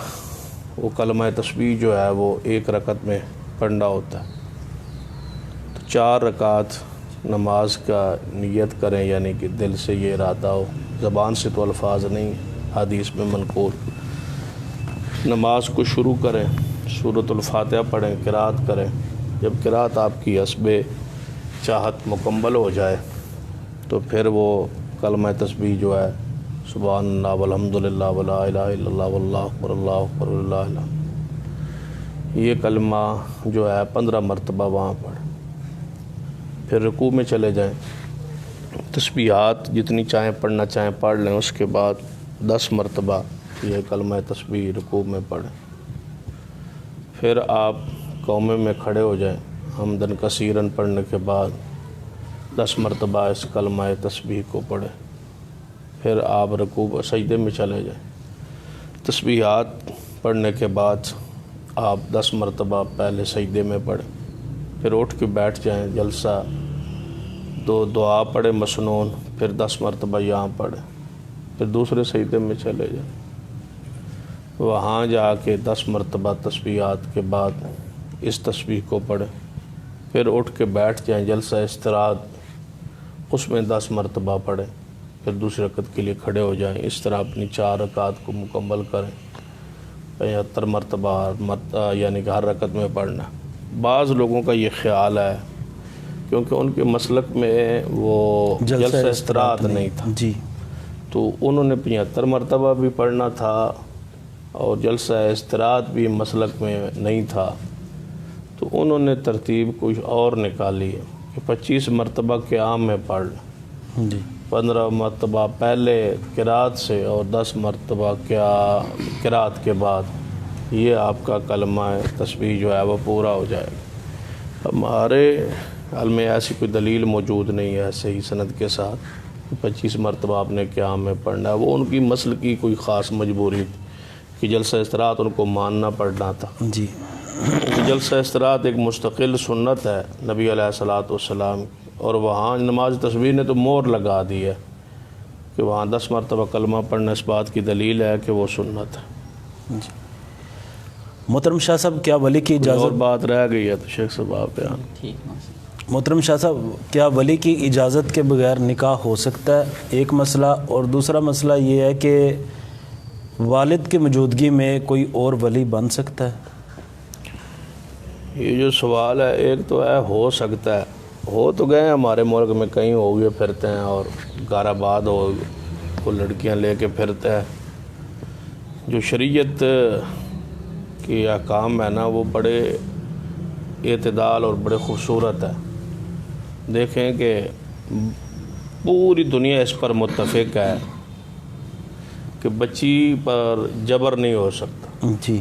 وہ کلمہ تسبیح جو ہے وہ ایک رکعت میں پڑھنا ہوتا ہے۔ تو 4 رکعت نماز کا نیت کریں، یعنی کہ دل سے یہ ارادہ ہو، زبان سے تو الفاظ نہیں، حدیث میں منقول۔ نماز کو شروع کریں، سورۃ الفاتحہ پڑھیں، قرات کریں۔ جب قرات آپ کی حسب چاہت مکمل ہو جائے تو پھر وہ کلمہ تسبیح جو ہے سبحان اللہ والحمد للہ ولا الہ الا اللہ واللہ اکبر اللہ اکبر واللہ الحمد، یہ کلمہ جو ہے 15 مرتبہ وہاں پڑھ، پھر رکوع میں چلے جائیں۔ تسبیحات جتنی چاہیں پڑھنا چاہیں پڑھ لیں، اس کے بعد 10 مرتبہ یہ کلمہ تسبیح رکوع میں پڑھیں۔ پھر آپ قومے میں کھڑے ہو جائیں، حمدن کثیرن پڑھنے کے بعد 10 مرتبہ اس کلمہ تسبیح کو پڑھیں۔ پھر آپ رکوع سجدے میں چلے جائیں۔ تسبیحات پڑھنے کے بعد آپ 10 مرتبہ پہلے سجدے میں پڑھیں، پھر اٹھ کے بیٹھ جائیں، جلسہ 2 دعا پڑھیں مسنون، پھر 10 مرتبہ یہاں پڑھیں، پھر دوسرے سجدے میں چلے جائیں، وہاں جا کے 10 مرتبہ تسبیحات کے بعد اس تسبیح کو پڑھیں، پھر اٹھ کے بیٹھ جائیں، جلسہ استراحت اس میں 10 مرتبہ پڑھیں، پھر دوسری رکعت کے لیے کھڑے ہو جائیں۔ اس طرح اپنی 4 رکعت کو مکمل کریں، 75 مرتبہ یعنی کہ ہر رکعت میں پڑھنا۔ بعض لوگوں کا یہ خیال ہے کیونکہ ان کے مسلک میں وہ جلسہ استراحت نہیں تھا جی، تو انہوں نے 75 مرتبہ بھی پڑھنا تھا اور جلسہ استراحت بھی مسلک میں نہیں تھا، تو انہوں نے ترتیب کچھ اور نکالی ہے کہ 25 مرتبہ قیام میں پڑھ لیں، جی 15 مرتبہ پہلے قرات سے اور 10 مرتبہ قرات کے بعد یہ آپ کا کلمہ تسبیح جو ہے وہ پورا ہو جائے گا۔ ہمارے علم میں ایسی کوئی دلیل موجود نہیں ہے صحیح سند کے ساتھ 25 مرتبہ آپ نے قیام میں پڑھنا ہے، وہ ان کی مسل کی کوئی خاص مجبوری تھی کہ جلسہ استراحت ان کو ماننا پڑنا تھا۔ جی، جلسہ استراحت ایک مستقل سنت ہے نبی علیہ الصلوۃ والسلام کی، اور وہاں نماز تسبیح نے تو مور لگا دی ہے کہ وہاں 10 مرتبہ کلمہ پڑھنا اس بات کی دلیل ہے کہ وہ سنت ہے۔ جی محترم شاہ صاحب، کیا ولی کی کوئی اور اجازت بات رہ گئی ہے تو شیخ صاحب آپ بیان۔ ٹھیک ہے۔ محترم شاہ صاحب، کیا ولی کی اجازت کے بغیر نکاح ہو سکتا ہے؟ ایک مسئلہ، اور دوسرا مسئلہ یہ ہے کہ والد کی موجودگی میں کوئی اور ولی بن سکتا ہے؟ یہ جو سوال ہے، ایک تو ہے ہو سکتا ہے، ہو تو گئے ہمارے ملک میں کہیں ہو گئے پھرتے ہیں، اور گھر آباد ہو وہ لڑکیاں لے کے پھرتے ہیں۔ جو شریعت کی احکام ہے نا وہ بڑے اعتدال اور بڑے خوبصورت ہے۔ دیکھیں کہ پوری دنیا اس پر متفق ہے کہ بچی پر جبر نہیں ہو سکتا، جی،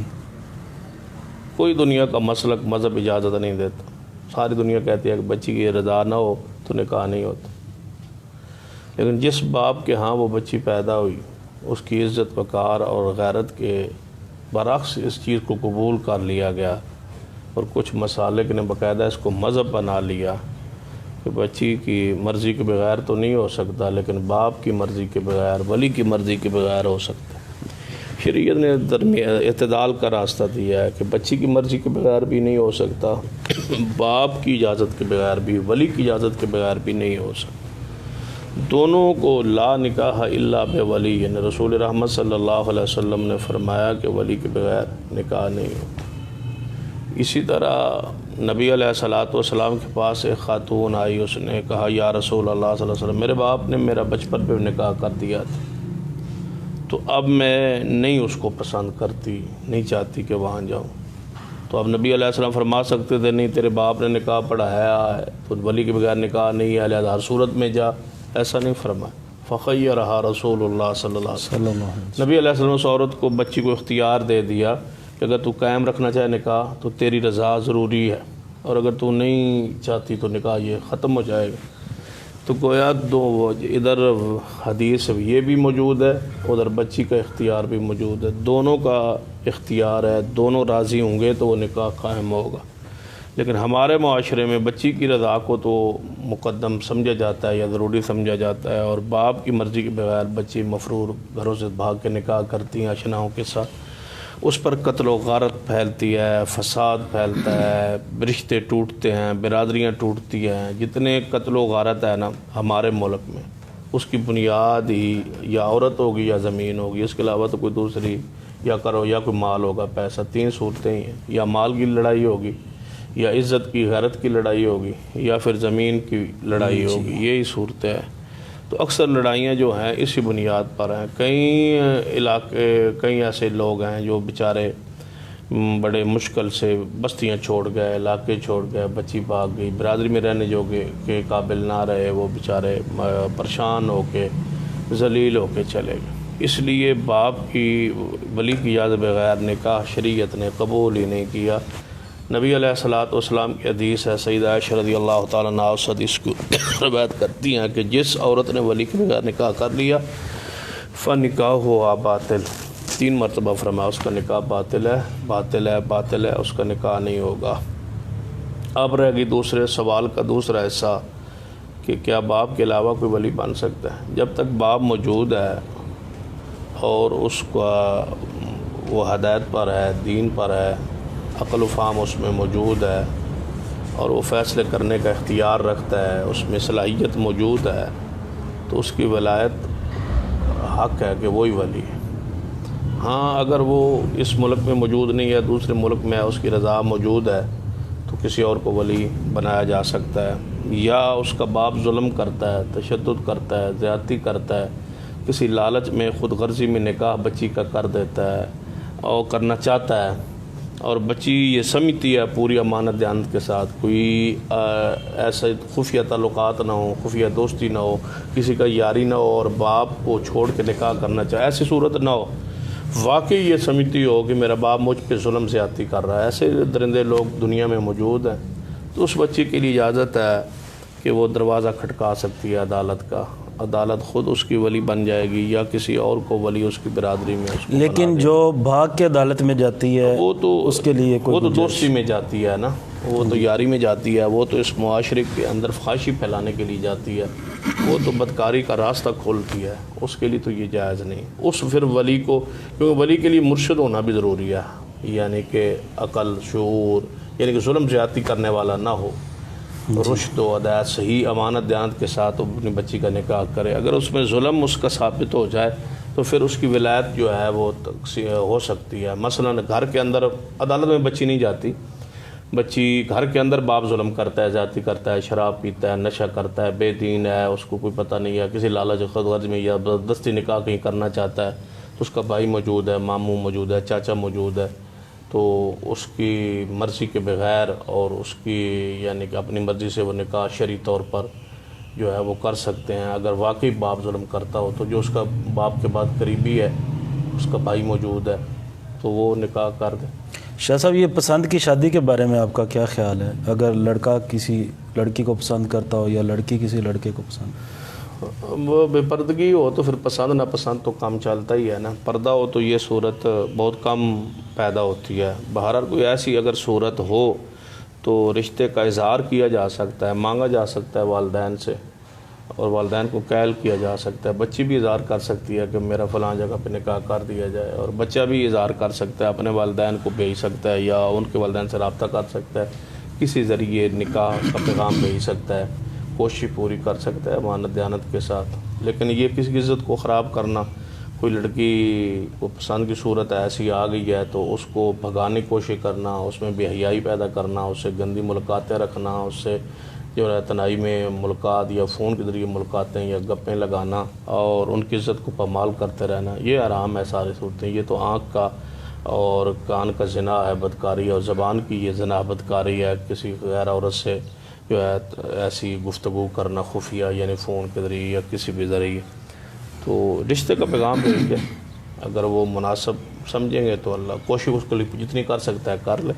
کوئی دنیا کا مسلک مذہب اجازت نہیں دیتا، ساری دنیا کہتی ہے کہ بچی کی رضا نہ ہو تو نکاح نہیں ہوتا، لیکن جس باپ کے ہاں وہ بچی پیدا ہوئی اس کی عزت وقار اور غیرت کے برعکس اس چیز کو قبول کر لیا گیا، اور کچھ مسالک نے باقاعدہ اس کو مذہب بنا لیا کہ بچی کی مرضی کے بغیر تو نہیں ہو سکتا، لیکن باپ کی مرضی کے بغیر، ولی کی مرضی کے بغیر ہو سکتا ہے۔ شریعت نے اعتدال کا راستہ دیا ہے کہ بچی کی مرضی کے بغیر بھی نہیں ہو سکتا، باپ کی اجازت کے بغیر بھی، ولی کی اجازت کے بغیر بھی نہیں ہو سکتا۔ دونوں کو لا نکاح الا بولی، یعنی رسول رحمت صلی اللہ علیہ وسلم نے فرمایا کہ ولی کے بغیر نکاح نہیں ہوتا۔ اسی طرح نبی علیہ الصلوۃ والسلام کے پاس ایک خاتون آئی، اس نے کہا یا رسول اللہ صلی اللہ علیہ وسلم، میرے باپ نے میرا بچپن پہ نکاح کر دیا تھا، تو اب میں نہیں اس کو پسند کرتی، نہیں چاہتی کہ وہاں جاؤں۔ تو اب نبی علیہ السلام فرما سکتے تھے نہیں تیرے باپ نے نکاح پڑھایا ہے تو ولی کے بغیر نکاح نہیں ہے، لہٰذا ہر صورت میں جا، ایسا نہیں فرمایا۔ فخیرہا رسول اللہ صلی اللہ علیہ وسلم، نبی علیہ السلام اس عورت کو، بچی کو اختیار دے دیا کہ اگر تو قائم رکھنا چاہے نکاح تو تیری رضا ضروری ہے، اور اگر تو نہیں چاہتی تو نکاح یہ ختم ہو جائے گا۔ تو گویا ادھر حدیث یہ بھی موجود ہے، ادھر بچی کا اختیار بھی موجود ہے، دونوں کا اختیار ہے، دونوں راضی ہوں گے تو وہ نکاح قائم ہوگا۔ لیکن ہمارے معاشرے میں بچی کی رضا کو تو مقدم سمجھا جاتا ہے یا ضروری سمجھا جاتا ہے، اور باپ کی مرضی کے بغیر بچی مفرور گھروں سے بھاگ کے نکاح کرتی ہیں اشناؤں کے ساتھ، اس پر قتل و غارت پھیلتی ہے، فساد پھیلتا ہے، رشتے ٹوٹتے ہیں، برادریاں ٹوٹتی ہیں۔ جتنے قتل و غارت ہے نا ہمارے ملک میں، اس کی بنیاد ہی یا عورت ہوگی یا زمین ہوگی، اس کے علاوہ تو کوئی دوسری یا کرو یا کوئی مال ہوگا، پیسہ، تین صورتیں ہی ہیں، یا مال کی لڑائی ہوگی، یا عزت کی غیرت کی لڑائی ہوگی، یا پھر زمین کی لڑائی ہوگی، یہی صورتیں ہیں۔ تو اکثر لڑائیاں جو ہیں اسی بنیاد پر ہیں۔ کئی ایسے لوگ ہیں جو بیچارے بڑے مشکل سے بستیاں چھوڑ گئے، علاقے چھوڑ گئے، بچی بھاگ گئی، برادری میں رہنے جو کے قابل نہ رہے، وہ بیچارے پریشان ہو کے ذلیل ہو کے چلے گئے۔ اس لیے باپ کی ولی کی اجازت بغیر نکاح شریعت نے قبول ہی نہیں کیا۔ نبی علیہ السلام کی حدیث ہے، سیدہ عائشہ رضی اللہ تعالیٰ عنہا اس حدیث کو روایت کرتی ہیں کہ جس عورت نے ولی کے بغیر نکاح کر لیا فنکاحہ باطل، 3 مرتبہ فرمایا اس کا نکاح باطل ہے، باطل ہے، باطل ہے، اس کا نکاح نہیں ہوگا۔ اب رہ گئی دوسرے سوال کا دوسرا حصہ کہ کیا باپ کے علاوہ کوئی ولی بن سکتا ہے؟ جب تک باپ موجود ہے اور اس کا وہ ہدایت پر ہے، دین پر ہے، عقل و فہم اس میں موجود ہے، اور وہ فیصلے کرنے کا اختیار رکھتا ہے، اس میں صلاحیت موجود ہے، تو اس کی ولایت حق ہے کہ وہی ولی ہے۔ ہاں اگر وہ اس ملک میں موجود نہیں ہے، دوسرے ملک میں اس کی رضا موجود ہے، تو کسی اور کو ولی بنایا جا سکتا ہے، یا اس کا باپ ظلم کرتا ہے، تشدد کرتا ہے، زیادتی کرتا ہے، کسی لالچ میں خود غرضی میں نکاح بچی کا کر دیتا ہے اور کرنا چاہتا ہے، اور بچی یہ سمجھتی ہے پوری امانت دیانت کے ساتھ، کوئی ایسا خفیہ تعلقات نہ ہو، خفیہ دوستی نہ ہو، کسی کا یاری نہ ہو، اور باپ کو چھوڑ کے نکاح کرنا چاہے، ایسی صورت نہ ہو، واقعی یہ سمجھتی ہو کہ میرا باپ مجھ پہ ظلم زیادتی کر رہا ہے، ایسے درندے لوگ دنیا میں موجود ہیں، تو اس بچی کے لیے اجازت ہے کہ وہ دروازہ کھٹکا سکتی ہے عدالت کا، عدالت خود اس کی ولی بن جائے گی، یا کسی اور کو ولی اس کی برادری میں اس کو لیکن جو بھاگ کے عدالت میں جاتی ہے وہ تو اس کے لیے کوئی وہ تو دوستی میں جاتی ہے نا، وہ تو یاری میں جاتی ہے، وہ تو اس معاشرے کے اندر فحاشی پھیلانے کے لیے جاتی ہے، وہ تو بدکاری کا راستہ کھولتی ہے، اس کے لیے تو یہ جائز نہیں۔ اس پھر ولی کو، کیونکہ ولی کے لیے مرشد ہونا بھی ضروری ہے، یعنی کہ عقل، شعور، یعنی کہ ظلم زیادتی کرنے والا نہ ہو، رشد و ہدایت، صحیح امانت دیانت کے ساتھ اپنی بچی کا نکاح کرے۔ اگر اس میں ظلم اس کا ثابت ہو جائے تو پھر اس کی ولایت جو ہے وہ ہو سکتی ہے۔ مثلا گھر کے اندر عدالت میں بچی نہیں جاتی، بچی گھر کے اندر باپ ظلم کرتا ہے، زیادتی کرتا ہے، شراب پیتا ہے، نشہ کرتا ہے، بے دین ہے، اس کو کوئی پتہ نہیں ہے، کسی لالچ خود غرض میں یا زبردستی نکاح کہیں کرنا چاہتا ہے، تو اس کا بھائی موجود ہے، ماموں موجود ہے، چاچا موجود ہے، تو اس کی مرضی کے بغیر اور اس کی یعنی کہ اپنی مرضی سے وہ نکاح شرعی طور پر جو ہے وہ کر سکتے ہیں۔ اگر واقعی باپ ظلم کرتا ہو تو جو اس کا باپ کے بعد قریبی ہے، اس کا بھائی موجود ہے، تو وہ نکاح کر دے۔ شاہ صاحب، یہ پسند کی شادی کے بارے میں آپ کا کیا خیال ہے؟ اگر لڑکا کسی لڑکی کو پسند کرتا ہو یا لڑکی کسی لڑکے کو پسند، وہ بے پردگی ہو تو پھر پسند نہ پسند تو کام چلتا ہی ہے نا، پردہ ہو تو یہ صورت بہت کم پیدا ہوتی ہے۔ بہرحال کوئی ایسی اگر صورت ہو تو رشتے کا اظہار کیا جا سکتا ہے، مانگا جا سکتا ہے والدین سے، اور والدین کو قائل کیا جا سکتا ہے۔ بچی بھی اظہار کر سکتی ہے کہ میرا فلاں جگہ پہ نکاح کر دیا جائے، اور بچہ بھی اظہار کر سکتا ہے، اپنے والدین کو بھیج سکتا ہے، یا ان کے والدین سے رابطہ کر سکتا ہے، کسی ذریعے نکاح کا پیغام بھیج سکتا ہے، کوشش پوری کر سکتا ہے امانت دیانت کے ساتھ۔ لیکن یہ کسی کی عزت کو خراب کرنا، کوئی لڑکی کو پسند کی صورت ایسی آ گئی ہے تو اس کو بھگانے کی کوشش کرنا، اس میں بے حیائی پیدا کرنا، اس سے گندی ملاقاتیں رکھنا، اس سے جو ہے تنہائی میں ملاقات یا فون کے ذریعے ملاقاتیں یا گپیں لگانا اور ان کی عزت کو پامال کرتے رہنا، یہ حرام ہے ساری صورتیں۔ یہ تو آنکھ کا اور کان کا زنا ہے، بدکاری، اور زبان کی یہ زنا بدکاری ہے، کسی غیر عورت سے جو ہے ایسی گفتگو کرنا خفیہ، یعنی فون کے ذریعے یا کسی بھی ذریعے۔ تو رشتے کا پیغام بھیج دے، اگر وہ مناسب سمجھیں گے تو اللہ کوشش اس کے لیے جتنی کر سکتا ہے کر لے،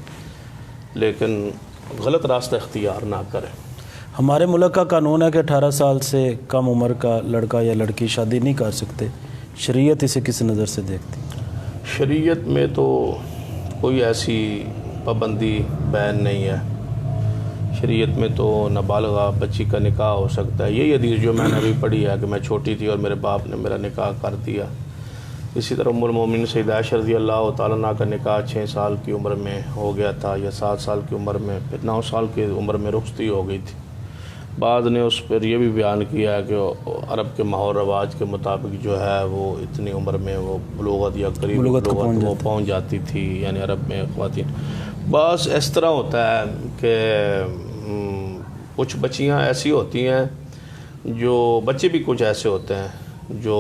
لیکن غلط راستہ اختیار نہ کرے۔ ہمارے ملک کا قانون ہے کہ 18 سال سے کم عمر کا لڑکا یا لڑکی شادی نہیں کر سکتے، شریعت اسے کس نظر سے دیکھتی؟ شریعت میں تو کوئی ایسی پابندی بین نہیں ہے، شریعت میں تو نابالغہ بچی کا نکاح ہو سکتا ہے۔ یہی حدیث جو میں نے ابھی پڑھی ہے کہ میں چھوٹی تھی اور میرے باپ نے میرا نکاح کر دیا۔ اسی طرح ام المومنین سیدہ عائشہ رضی اللہ تعالیٰ عنہ کا نکاح 6 سال کی عمر میں ہو گیا تھا یا 7 سال کی عمر میں، پھر 9 سال کی عمر میں رخصتی ہو گئی تھی۔ بعد نے اس پر یہ بھی بیان کیا ہے کہ عرب کے ماحول رواج کے مطابق جو ہے وہ اتنی عمر میں وہ بلوغت یا قریب بلوغت وہ پہنچ جاتی تھی، یعنی عرب میں خواتین۔ بس اس طرح ہوتا ہے کہ کچھ بچیاں ایسی ہوتی ہیں جو بچے بھی کچھ ایسے ہوتے ہیں جو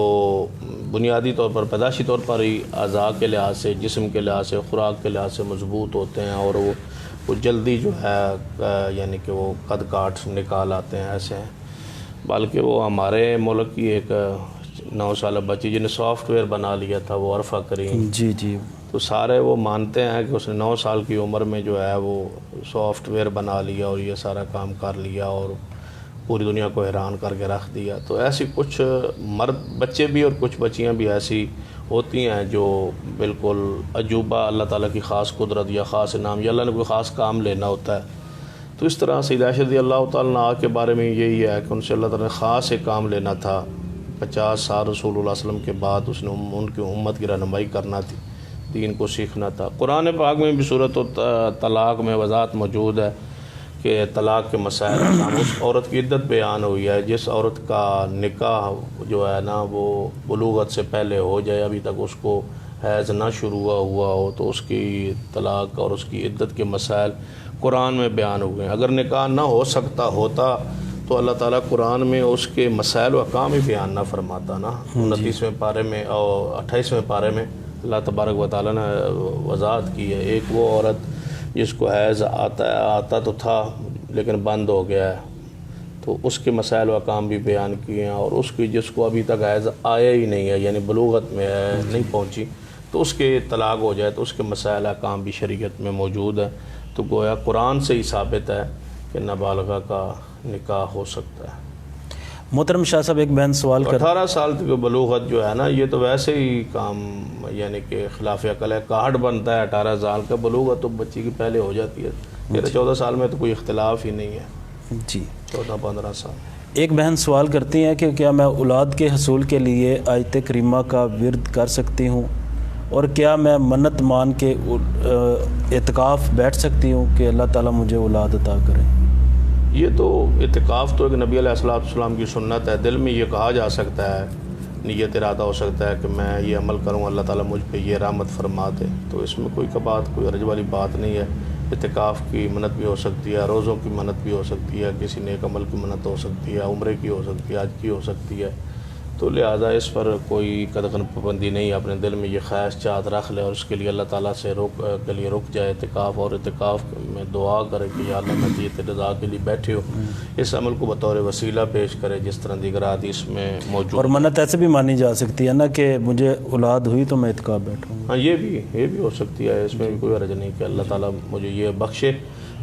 بنیادی طور پر پیدائشی طور پر ہی اعضاء کے لحاظ سے، جسم کے لحاظ سے، خوراک کے لحاظ سے مضبوط ہوتے ہیں اور وہ جلدی جو ہے یعنی کہ وہ قد کاٹ نکال آتے ہیں، ایسے ہیں۔ بلکہ وہ ہمارے ملک کی ایک 9 سالہ بچی جنہیں سافٹ ویئر بنا لیا تھا، وہ عرفہ کریم، جی تو سارے وہ مانتے ہیں کہ اس نے 9 سال کی عمر میں جو ہے وہ سافٹ ویئر بنا لیا اور یہ سارا کام کر لیا اور پوری دنیا کو حیران کر کے رکھ دیا۔ تو ایسی کچھ مرد بچے بھی اور کچھ بچیاں بھی ایسی ہوتی ہیں جو بالکل عجوبہ، اللہ تعالیٰ کی خاص قدرت یا خاص انعام یا اللہ نے کوئی خاص کام لینا ہوتا ہے۔ تو اس طرح سیدہ عائشہ رضی اللہ تعالیٰ عنہ کے بارے میں یہی ہے کہ ان سے اللہ تعالیٰ نے خاص ایک کام لینا تھا۔ 50 سال رسول اللہ صلی اللہ علیہ وسلم کے بعد اس نے ان کی امت کی رہنمائی کرنا تھی، دین کو سیکھنا تھا۔ قرآن پاک میں بھی سورۃ طلاق میں وضاحت موجود ہے کہ طلاق کے مسائل اس عورت کی عدت بیان ہوئی ہے جس عورت کا نکاح جو ہے نا وہ بلوغت سے پہلے ہو جائے، ابھی تک اس کو حیض نہ شروع ہوا ہو، تو اس کی طلاق اور اس کی عدت کے مسائل قرآن میں بیان ہو گئے ہیں۔ اگر نکاح نہ ہو سکتا ہوتا تو اللہ تعالیٰ قرآن میں اس کے مسائل و احکام ہی بیان نہ فرماتا نا۔ 29ویں پارے میں اور 28ویں پارے میں اللہ تبارک و تعالیٰ نے وضاحت کی ہے۔ ایک وہ عورت جس کو حیض آتا تو تھا لیکن بند ہو گیا ہے، تو اس کے مسائل و احکام بھی بیان کیے ہیں، اور اس کی جس کو ابھی تک حیض آیا ہی نہیں ہے یعنی بلوغت میں نہیں پہنچی تو اس کے طلاق ہو جائے تو اس کے مسائل احکام بھی شریعت میں موجود ہے۔ تو گویا قرآن سے ہی ثابت ہے کہ نابالغہ کا نکاح ہو سکتا ہے۔ محترم شاہ صاحب، ایک بہن سوال کر 18 سال تک بلوغت جو ہے نا یہ تو ویسے ہی کام یعنی کہ خلاف عقل ہے، کاہٹ بنتا ہے 18 سال کا، بلوغت تو بچی کی پہلے ہو جاتی ہے۔ 13-14 سال میں تو کوئی اختلاف ہی نہیں ہے، جی 14-15 سال۔ ایک بہن سوال کرتی ہیں کہ کیا میں اولاد کے حصول کے لیے آیت کریمہ کا ورد کر سکتی ہوں، اور کیا میں منت مان کے اعتکاف بیٹھ سکتی ہوں کہ اللہ تعالیٰ مجھے اولاد عطا کرے؟ یہ تو اعتکاف تو ایک نبی علیہ السلام کی سنت ہے، دل میں یہ کہا جا سکتا ہے، نیت ارادہ ہو سکتا ہے کہ میں یہ عمل کروں، اللہ تعالیٰ مجھ پہ یہ رحمت فرما دے، تو اس میں کوئی کوئی حرج والی بات نہیں ہے۔ اعتکاف کی منت بھی ہو سکتی ہے، روزوں کی منت بھی ہو سکتی ہے، کسی نیک عمل کی منت ہو سکتی ہے، عمرے کی ہو سکتی ہے، حج کی ہو سکتی ہے، تو لہٰذا اس پر کوئی قدغن پابندی نہیں ہے۔ اپنے دل میں یہ خواہش چاہت رکھ لے اور اس کے لیے اللہ تعالیٰ سے کے لیے رک جائے اعتکاف، اور اعتکاف میں دعا کرے کہ یا اللہ میں تیری رضا کے لیے بیٹھے ہو، اس عمل کو بطور وسیلہ پیش کرے جس طرح دیگر حدیث میں موجود۔ اور منت ایسے بھی مانی جا سکتی ہے نا کہ مجھے اولاد ہوئی تو میں اعتکاف بیٹھوں گا؟ ہاں یہ بھی ہو سکتی ہے، اس میں بھی کوئی حرج نہیں کہ اللہ تعالیٰ مجھے یہ بخشے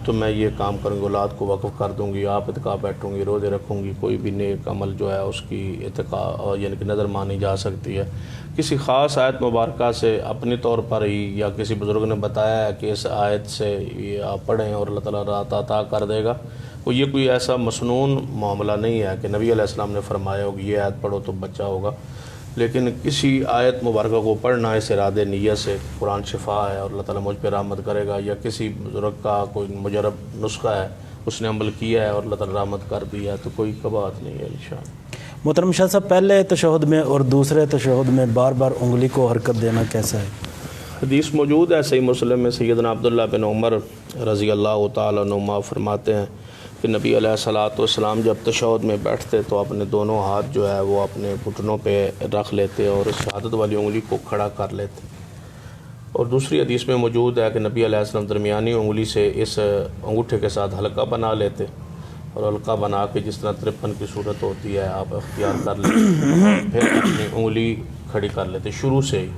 تو میں یہ کام کروں گی، اولاد کو وقف کر دوں گی، آپ اعتکاف بیٹھوں گی، روزے رکھوں گی، کوئی بھی نیک عمل جو ہے اس کی اعتکاف یعنی کہ نظر مانی جا سکتی ہے۔ کسی خاص آیت مبارکہ سے اپنے طور پر ہی یا کسی بزرگ نے بتایا ہے کہ اس آیت سے یہ آپ پڑھیں اور اللہ تعالیٰ رات عطا کر دے گا، یہ کوئی ایسا مسنون معاملہ نہیں ہے کہ نبی علیہ السلام نے فرمایا ہوگا یہ آیت پڑھو تو بچہ ہوگا، لیکن کسی آیت مبارکہ کو پڑھنا اس ارادے نیت سے قرآن شفا ہے اور اللہ تعالیٰ مجھ پہ رحمت کرے گا، یا کسی بزرگ کا کوئی مجرب نسخہ ہے اس نے عمل کیا ہے اور اللہ تعالیٰ رحمت کر دیا، تو کوئی بات نہیں ہے انشاءاللہ۔ محترم شاہ صاحب، پہلے تشہد میں اور دوسرے تشہد میں بار بار انگلی کو حرکت دینا کیسا ہے؟ حدیث موجود ہے صحیح مسلم میں، سیدنا عبداللہ بن عمر رضی اللہ تعالیٰ عنہما فرماتے ہیں کہ نبی علیہ السلام جب تشہد میں بیٹھتے تو اپنے دونوں ہاتھ جو ہے وہ اپنے گھٹنوں پہ رکھ لیتے اور اس شہادت والی انگلی کو کھڑا کر لیتے، اور دوسری حدیث میں موجود ہے کہ نبی علیہ السلام درمیانی انگلی سے اس انگوٹھے کے ساتھ حلقہ بنا لیتے، اور حلقہ بنا کے جس طرح 53 کی صورت ہوتی ہے آپ اختیار کر لیتے، پھر اپنی انگلی کھڑی کر لیتے شروع سے ہی،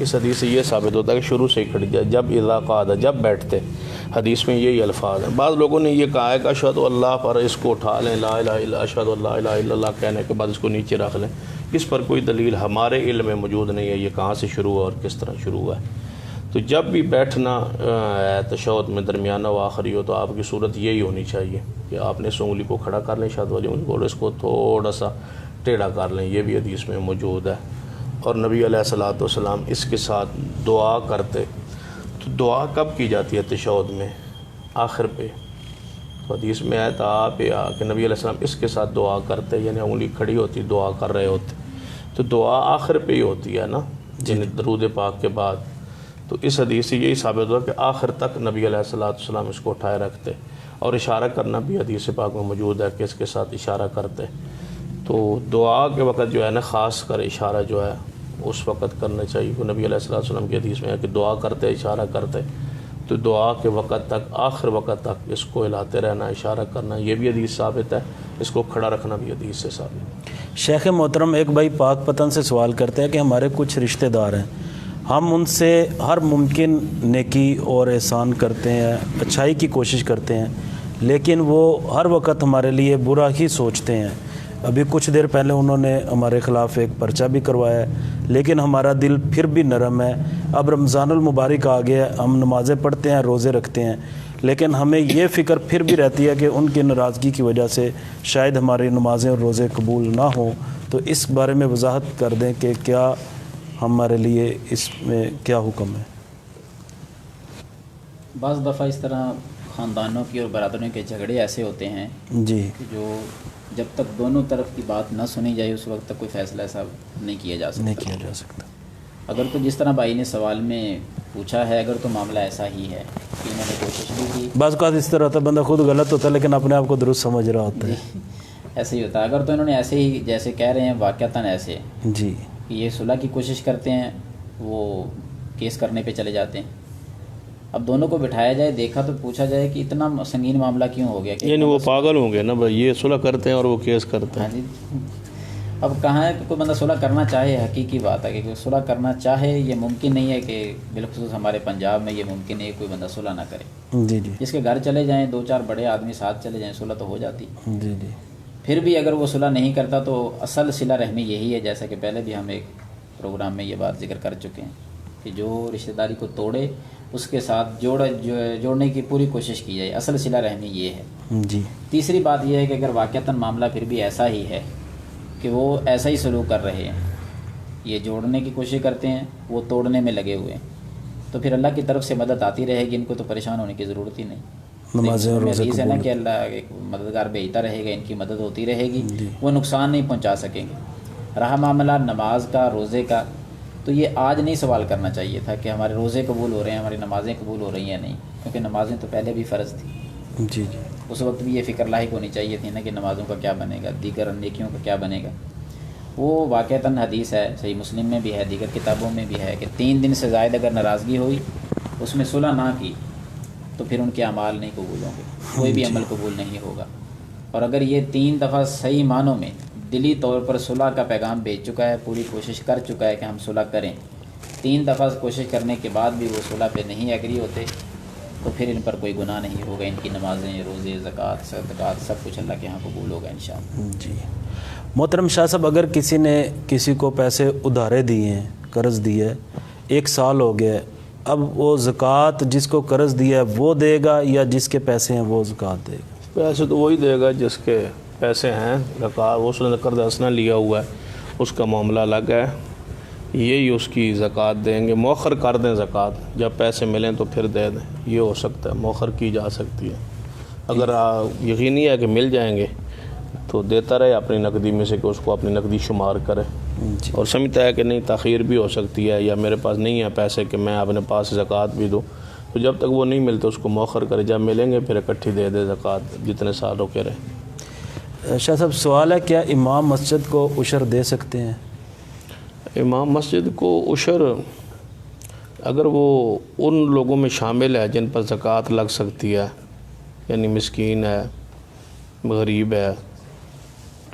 اس حدیث سے یہ ثابت ہوتا ہے کہ شروع سے ہی کھڑی جائے، جب اذا قعد، جب بیٹھتے، حدیث میں یہی الفاظ ہیں۔ بعض لوگوں نے یہ کہا ہے کہ اشہد اللہ پر اس کو اٹھا لیں، لا الہ الا اشہد اللہ الہ الا اللہ کہنے کے بعد اس کو نیچے رکھ لیں، اس پر کوئی دلیل ہمارے علم میں موجود نہیں ہے، یہ کہاں سے شروع ہوا اور کس طرح شروع ہوا ہے۔ تو جب بھی بیٹھنا ہے تشہد میں درمیانہ و آخری ہو تو آپ کی صورت یہی ہونی چاہیے کہ آپ نے اس انگلی کو کھڑا کر لیں، شہادت والی انگلی کو، اس کو تھوڑا سا ٹیڑھا کر لیں، یہ بھی حدیث میں موجود ہے۔ اور نبی علیہ الصلوۃ والسلام اس کے ساتھ دعا کرتے، تو دعا کب کی جاتی ہے تشہد میں؟ آخر پہ۔ تو حدیث میں آیا تھا کہ نبی علیہ السلام اس کے ساتھ دعا کرتے، یعنی انگلی کھڑی ہوتی دعا کر رہے ہوتے، تو دعا آخر پہ ہی ہوتی ہے نا، یعنی درود پاک کے بعد۔ تو اس حدیث سے یہی ثابت ہوا کہ آخر تک نبی علیہ الصلوۃ والسلام اس کو اٹھائے رکھتے، اور اشارہ کرنا بھی حدیث پاک میں موجود ہے کہ اس کے ساتھ اشارہ کرتے۔ تو دعا کے وقت جو ہے نا خاص کر اشارہ جو ہے اس وقت کرنا چاہیے، کہ نبی علیہ الصلوۃ والسلام کی حدیث میں ہے کہ دعا کرتے اشارہ کرتے، تو دعا کے وقت تک، آخر وقت تک اس کو ہلاتے رہنا، اشارہ کرنا، یہ بھی حدیث ثابت ہے، اس کو کھڑا رکھنا بھی حدیث سے ثابت ہے۔ شیخ محترم، ایک بھائی پاک پتن سے سوال کرتے ہیں کہ ہمارے کچھ رشتہ دار ہیں، ہم ان سے ہر ممکن نیکی اور احسان کرتے ہیں، اچھائی کی کوشش کرتے ہیں، لیکن وہ ہر وقت ہمارے لیے برا ہی سوچتے ہیں۔ ابھی کچھ دیر پہلے انہوں نے ہمارے خلاف ایک پرچہ بھی کروایا ہے، لیکن ہمارا دل پھر بھی نرم ہے۔ اب رمضان المبارک آ گیا، ہم نمازیں پڑھتے ہیں، روزے رکھتے ہیں، لیکن ہمیں یہ فکر پھر بھی رہتی ہے کہ ان کی ناراضگی کی وجہ سے شاید ہماری نمازیں اور روزے قبول نہ ہوں۔ تو اس بارے میں وضاحت کر دیں کہ کیا ہمارے لیے اس میں کیا حکم ہے؟ بعض دفعہ اس طرح خاندانوں کی اور برادریوں کے جھگڑے ایسے ہوتے ہیں جی، کہ جو جب تک دونوں طرف کی بات نہ سنی جائے اس وقت تک کوئی فیصلہ ایسا نہیں کیا جا سکتا۔ نہیں کیا جا سکتا۔ اگر تو جس طرح بھائی نے سوال میں پوچھا ہے، اگر تو معاملہ ایسا ہی ہے کہ انہوں نے کوشش بھی کی، بعض اوقات اس طرح ہوتا ہے، بندہ خود غلط ہوتا ہے لیکن اپنے آپ کو درست سمجھ رہا ہوتا ہے۔ ایسے ہی ہوتا ہے۔ اگر تو انہوں نے ایسے ہی جیسے کہہ رہے ہیں واقعتاً ایسے جی، کہ یہ صلح کی کوشش کرتے ہیں، وہ کیس کرنے پہ چلے جاتے ہیں۔ اب دونوں کو بٹھایا جائے، دیکھا تو پوچھا جائے کہ اتنا سنگین معاملہ کیوں ہو گیا کہ یعنی وہ پاگل ہوں گے نا بھائی، یہ صلح کرتے ہیں اور وہ کیس کرتے ہاں ہیں۔ جی، اب کہاں ہے کہ کوئی بندہ صلح کرنا چاہے، حقیقی بات ہے کہ کوئی صلح کرنا چاہے، یہ ممکن نہیں ہے کہ بالخصوص ہمارے پنجاب میں یہ ممکن نہیں ہے کوئی بندہ صلح نہ کرے۔ جی جی جس کے گھر چلے جائیں، دو چار بڑے آدمی ساتھ چلے جائیں، صلح تو ہو جاتی۔ جی جی پھر بھی اگر وہ صلح نہیں کرتا تو اصل صلہ رحمی یہی ہے، جیسا کہ پہلے بھی ہم ایک پروگرام میں یہ بات ذکر کر چکے ہیں کہ جو رشتہ داری کو توڑے اس کے ساتھ جوڑنے کی پوری کوشش کی جائے، اصل صلہ رحمی یہ ہے۔ جی تیسری بات یہ ہے کہ اگر واقعتاً معاملہ پھر بھی ایسا ہی ہے کہ وہ ایسا ہی سلوک کر رہے ہیں، یہ جوڑنے کی کوشش کرتے ہیں، وہ توڑنے میں لگے ہوئے ہیں، تو پھر اللہ کی طرف سے مدد آتی رہے گی، ان کو تو پریشان ہونے کی ضرورت ہی نہیں۔ نمازیں اور روزے حدیث ہے نا قبول۔ کہ اللہ ایک مددگار بھیجتا رہے گا، ان کی مدد ہوتی رہے گی، وہ نقصان نہیں پہنچا سکیں گے۔ رہا معاملہ نماز کا، روزے کا، تو یہ آج نہیں سوال کرنا چاہیے تھا کہ ہمارے روزے قبول ہو رہے ہیں، ہماری نمازیں قبول ہو رہی ہیں، نہیں، کیونکہ نمازیں تو پہلے بھی فرض تھیں۔ جی جی اس وقت بھی یہ فکر لاحق ہونی چاہیے تھی نا کہ نمازوں کا کیا بنے گا، دیگر نیکیوں کا کیا بنے گا۔ وہ واقعتاً حدیث ہے، صحیح مسلم میں بھی ہے، دیگر کتابوں میں بھی ہے کہ 3 دن سے زائد اگر ناراضگی ہوئی، اس میں صلح نہ کی، تو پھر ان کے اعمال نہیں قبول ہوں گے، کوئی بھی عمل قبول نہیں ہوگا۔ اور اگر یہ 3 دفعہ صحیح معنوں میں دلی طور پر صلح کا پیغام بھیج چکا ہے، پوری کوشش کر چکا ہے کہ ہم صلح کریں، 3 دفعہ کوشش کرنے کے بعد بھی وہ صلح پہ نہیں ایگری ہوتے، تو پھر ان پر کوئی گناہ نہیں ہوگا، ان کی نمازیں، روزے، زکوٰۃ، صدقات سب کچھ اللہ کے ہاں قبول ہوگا انشاءاللہ۔ جی محترم شاہ صاحب، اگر کسی نے کسی کو پیسے ادھارے دیے ہیں، قرض دیے، 1 سال ہو گیا، اب وہ زکوٰۃ جس کو قرض دیا ہے وہ دے گا یا جس کے پیسے ہیں وہ زکوٰۃ دے گا؟ پیسے تو وہی دے گا جس کے پیسے ہیں، زکوٰۃ اس نے قرض حسنہ لیا ہوا ہے، اس کا معاملہ الگ ہے، یہی اس کی زکوٰۃ دیں گے۔ مؤخر کر دیں زکوٰۃ، جب پیسے ملیں تو پھر دے دیں، یہ ہو سکتا ہے، مؤخر کی جا سکتی ہے۔ اگر یقینی ہے کہ مل جائیں گے تو دیتا رہے اپنی نقدی میں سے، کہ اس کو اپنی نقدی شمار کرے، جی اور سمجھتا ہے کہ نہیں تاخیر بھی ہو سکتی ہے، یا میرے پاس نہیں ہے پیسے کہ میں اپنے پاس زکوٰۃ بھی دوں، تو جب تک وہ نہیں ملتے اس کو مؤخر کرے، جب ملیں گے پھر اکٹھی دے دے زکوٰۃ، جتنے سال رکے رہے۔ شاہ صاحب سوال ہے، کیا امام مسجد کو عشر دے سکتے ہیں؟ امام مسجد کو عشر اگر وہ ان لوگوں میں شامل ہے جن پر زکوٰۃ لگ سکتی ہے، یعنی مسکین ہے، غریب ہے،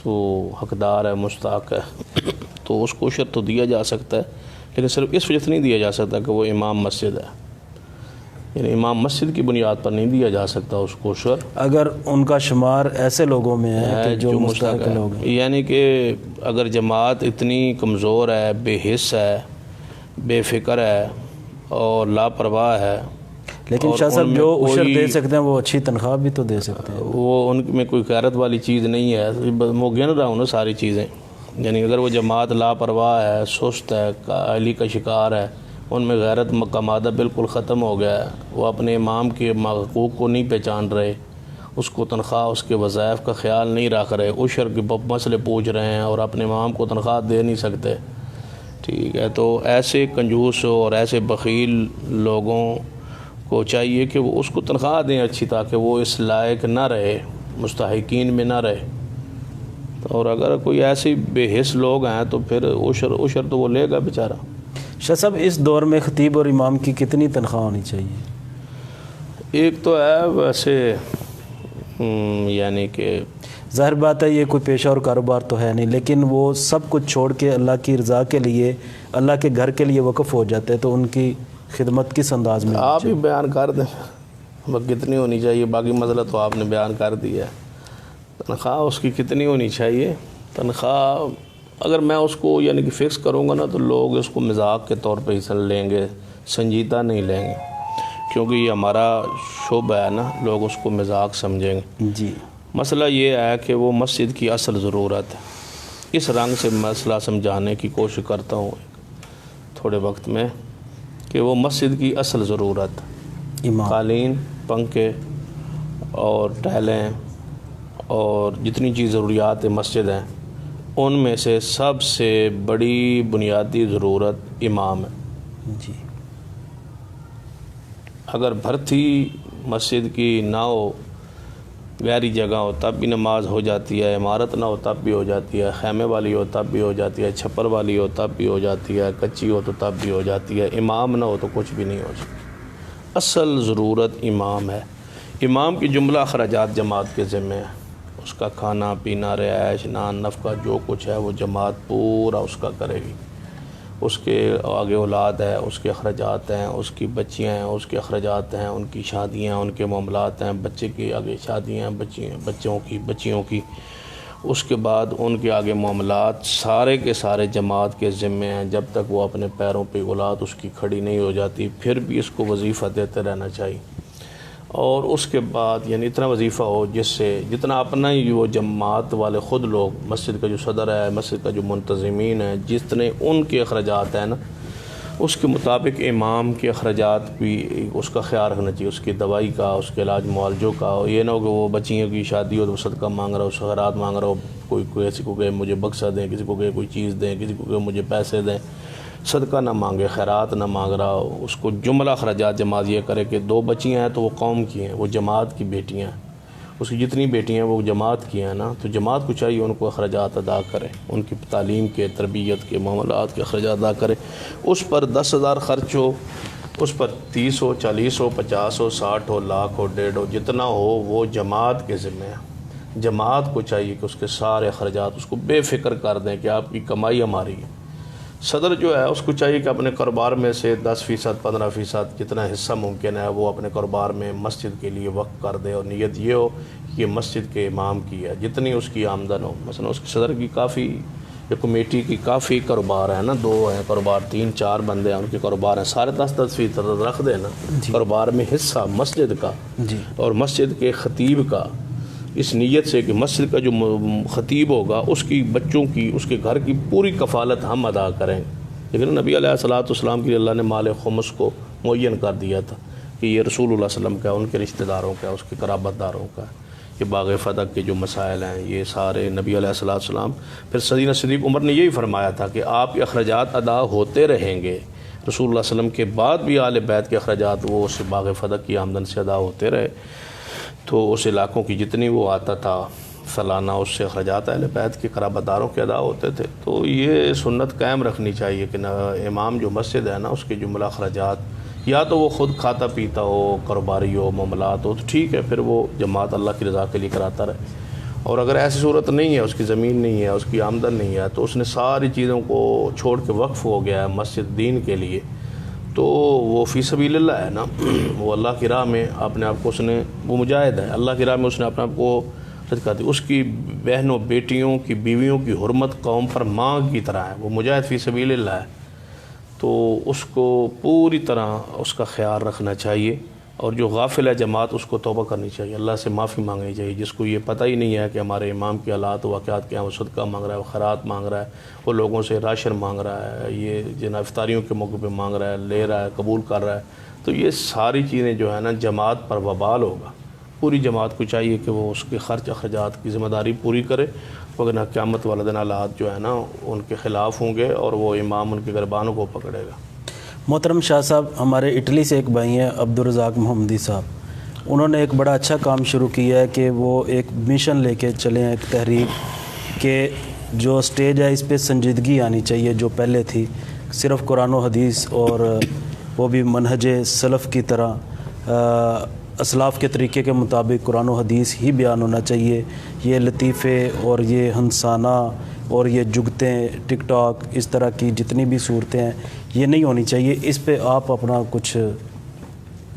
تو حقدار ہے، مستحق ہے، تو اس کو عشر تو دیا جا سکتا ہے، لیکن صرف اس وجہ سے نہیں دیا جا سکتا کہ وہ امام مسجد ہے، یعنی امام مسجد کی بنیاد پر نہیں دیا جا سکتا اس کو عشر، اگر ان کا شمار ایسے لوگوں میں ہے کہ جو مستحق لوگ ہیں، یعنی کہ اگر جماعت اتنی کمزور ہے، بے حس ہے، بے فکر ہے اور لاپرواہ ہے، لیکن شاہ صاحب جو عشر دے سکتے ہیں وہ اچھی تنخواہ بھی تو دے سکتے ہیں، وہ ان میں کوئی غیرت والی چیز نہیں ہے، وہ گن رہا ہوں نا ساری چیزیں، یعنی اگر وہ جماعت لاپرواہ ہے، سست ہے، کاہلی کا شکار ہے، ان میں غیرت کا مادہ بالکل ختم ہو گیا ہے، وہ اپنے امام کے حقوق کو نہیں پہچان رہے، اس کو تنخواہ، اس کے وظائف کا خیال نہیں رکھ رہے، عشر کے مسئلے پوچھ رہے ہیں اور اپنے امام کو تنخواہ دے نہیں سکتے، ٹھیک ہے، تو ایسے کنجوس اور ایسے بخیل لوگوں کو چاہیے کہ وہ اس کو تنخواہ دیں اچھی، تاکہ وہ اس لائق نہ رہے، مستحقین میں نہ رہے، اور اگر کوئی ایسے بے حس لوگ ہیں تو پھر عشر تو وہ لے گا بیچارہ۔ شاہ صاحب اس دور میں خطیب اور امام کی کتنی تنخواہ ہونی چاہیے؟ ایک تو ہے ویسے یعنی کہ ظاہر بات ہے یہ کوئی پیشہ اور کاروبار تو ہے نہیں، لیکن وہ سب کچھ چھوڑ کے اللہ کی رضا کے لیے، اللہ کے گھر کے لیے وقف ہو جاتے ہیں، تو ان کی خدمت کس انداز میں؟ آپ ہی بیان کر دیں وہ کتنی ہونی چاہیے، باقی مسئلہ تو آپ نے بیان کر دیا ہے۔ تنخواہ اس کی کتنی ہونی چاہیے؟ تنخواہ اگر میں اس کو یعنی کہ فکس کروں گا نا تو لوگ اس کو مذاق کے طور پہ ہی لیں گے، سنجیدہ نہیں لیں گے، کیونکہ یہ ہمارا شعبہ ہے نا، لوگ اس کو مذاق سمجھیں گے۔ جی، مسئلہ یہ ہے کہ وہ مسجد کی اصل ضرورت ہے، اس رنگ سے مسئلہ سمجھانے کی کوشش کرتا ہوں تھوڑے وقت میں، کہ وہ مسجد کی اصل ضرورت، امام، قالین، پنکھے اور ٹائلیں اور جتنی چیز ضروریات مسجد ہیں، ان میں سے سب سے بڑی بنیادی ضرورت امام ہے۔ جی، اگر بھرتی مسجد کی نہ ہو، گہری جگہ ہو تب بھی نماز ہو جاتی ہے، عمارت نہ ہو تب بھی ہو جاتی ہے، خیمے والی ہو تب بھی ہو جاتی ہے، چھپر والی ہو تب بھی ہو جاتی ہے، کچی ہو تو تب بھی ہو جاتی ہے، امام نہ ہو تو کچھ بھی نہیں ہو سکتی۔ اصل ضرورت امام ہے۔ امام کی جملہ اخراجات جماعت کے ذمہ ہے، اس کا کھانا پینا، رہائش، نان نفقہ جو کچھ ہے وہ جماعت پورا اس کا کرے گی، اس کے آگے اولاد ہے، اس کے اخراجات ہیں، اس کی بچیاں ہیں، اس کے اخراجات ہیں، ان کی شادیاں، ان کے معاملات ہیں، بچے کی آگے شادیاں، بچیوں کی، اس کے بعد ان کے آگے معاملات سارے کے سارے جماعت کے ذمے ہیں، جب تک وہ اپنے پیروں پہ اولاد اس کی کھڑی نہیں ہو جاتی، پھر بھی اس کو وظیفہ دیتے رہنا چاہیے، اور اس کے بعد یعنی اتنا وظیفہ ہو جس سے جتنا اپنا ہی وہ جماعت والے خود لوگ، مسجد کا جو صدر ہے، مسجد کا جو منتظمین ہیں، جتنے ان کے اخراجات ہیں نا، اس کے مطابق امام کے اخراجات بھی اس کا خیال رکھنا چاہیے، اس کی دوائی کا، اس کے علاج معالجوں کا، یہ نہ ہو کہ وہ بچیوں کی شادی ہو تو صدقہ مانگ رہا ہو، خیرات مانگ رہا ہو، کوئی کسی کو کہ مجھے بکسا دیں، کسی کو کہ کوئی چیز دیں، کسی کو کہ مجھے پیسے دیں، صدقہ نہ مانگے، خیرات نہ مانگ رہا ہو، اس کو جملہ اخراجات جماعت یہ کرے کہ 2 بچیاں ہیں تو وہ قوم کی ہیں، وہ جماعت کی بیٹیاں ہیں، اس کی جتنی بیٹیاں ہیں وہ جماعت کی ہیں نا، تو جماعت کو چاہیے ان کو اخراجات ادا کرے، ان کی تعلیم کے، تربیت کے، معاملات کے اخراجات ادا کرے، اس پر 10,000 خرچ ہو، اس پر 30 ہو، 40 ہو، 50 ہو، 60 ہو، لاکھ ہو، 1.5 ہو، جتنا ہو وہ جماعت کے ذمہ ہے۔ جماعت کو چاہیے کہ اس کے سارے اخراجات اس کو بے فکر کر دیں کہ آپ کی کمائی ہماری ہے۔ صدر جو ہے اس کو چاہیے کہ اپنے کاروبار میں سے 10%، 15% جتنا حصہ ممکن ہے وہ اپنے کاروبار میں مسجد کے لیے وقف کر دے، اور نیت یہ ہو کہ یہ مسجد کے امام کی ہے، جتنی اس کی آمدن ہو۔ مثلا اس کے صدر کی کافی، یہ کمیٹی کی کافی کاروبار ہے نا، 2 ہیں کاروبار، 3-4 بندے ہیں ان کے کاروبار ہیں، سارے 10% رکھ دیں نا کاروبار میں حصہ مسجد کا، اور مسجد کے خطیب کا، اس نیت سے کہ مسجد کا جو خطیب ہوگا اس کی بچوں کی، اس کے گھر کی پوری کفالت ہم ادا کریں۔ لیکن نبی علیہ الصلوۃ کے لیے اللہ نے مال خمس کو معین کر دیا تھا کہ یہ رسول اللہ صلی اللہ علیہ وسلم کا، ان کے رشتہ داروں کا، اس کے قرابت داروں کا، یہ باغ فتح کے جو مسائل ہیں یہ سارے نبی علیہ السلام۔ پھر سیدنا صدیق عمر نے یہی فرمایا تھا کہ آپ کے اخراجات ادا ہوتے رہیں گے، رسول اللہ صلی اللہ علیہ وسلم کے بعد بھی آل بیت کے اخراجات وہ اس باغ فتح کی آمدن سے ادا ہوتے رہے، تو اس علاقوں کی جتنی وہ آتا تھا سالانہ اس سے اخراجات اہل بیت کے قرابت داروں کے ادا ہوتے تھے۔ تو یہ سنت قائم رکھنی چاہیے کہ امام جو مسجد ہے نا اس کے جملہ اخراجات یا تو وہ خود کھاتا پیتا ہو، کاروباری ہو، معاملات ہو تو ٹھیک ہے، پھر وہ جماعت اللہ کی رضا کے لیے کراتا رہے، اور اگر ایسی صورت نہیں ہے، اس کی زمین نہیں ہے، اس کی آمدن نہیں ہے، تو اس نے ساری چیزوں کو چھوڑ کے وقف ہو گیا ہے مسجد دین کے لیے، تو وہ فی سبیل اللہ ہے نا، وہ اللہ کی راہ میں اپنے آپ کو اس نے، وہ مجاہد ہے، اللہ کی راہ میں اس نے اپنے آپ کو کر دی. اس کی بہنوں بیٹیوں کی بیویوں کی حرمت قوم پر ماں کی طرح ہے، وہ مجاہد فی سبیل اللہ ہے. تو اس کو پوری طرح اس کا خیال رکھنا چاہیے، اور جو غافل ہے جماعت اس کو توبہ کرنی چاہیے، اللہ سے معافی مانگنی چاہیے. جس کو یہ پتہ ہی نہیں ہے کہ ہمارے امام کے حالات واقعات کیا ہیں، وہ صدقہ مانگ رہا ہے، وہ خیرات مانگ رہا ہے، وہ لوگوں سے راشن مانگ رہا ہے، یہ جناب افطاریوں کے موقع پہ مانگ رہا ہے، لے رہا ہے، قبول کر رہا ہے، تو یہ ساری چیزیں جو ہے نا جماعت پر وبال ہوگا. پوری جماعت کو چاہیے کہ وہ اس کے خرچ اخراجات کی ذمہ داری پوری کرے، وگرنہ قیامت والا دن حالات جو ہے نا ان کے خلاف ہوں گے اور وہ امام ان کے گربانوں کو پکڑے گا. محترم شاہ صاحب، ہمارے اٹلی سے ایک بھائی ہیں عبدالرزاق محمدی صاحب، انہوں نے ایک بڑا اچھا کام شروع کیا ہے کہ وہ ایک مشن لے کے چلے ہیں، ایک تحریک کہ جو سٹیج ہے اس پہ سنجیدگی آنی چاہیے. جو پہلے تھی صرف قرآن و حدیث اور وہ بھی منہج سلف کی طرح اسلاف کے طریقے کے مطابق قرآن و حدیث ہی بیان ہونا چاہیے. یہ لطیفے اور یہ ہنسانہ اور یہ جگتیں ٹک ٹاک اس طرح کی جتنی بھی صورتیں ہیں یہ نہیں ہونی چاہیے. اس پہ آپ اپنا کچھ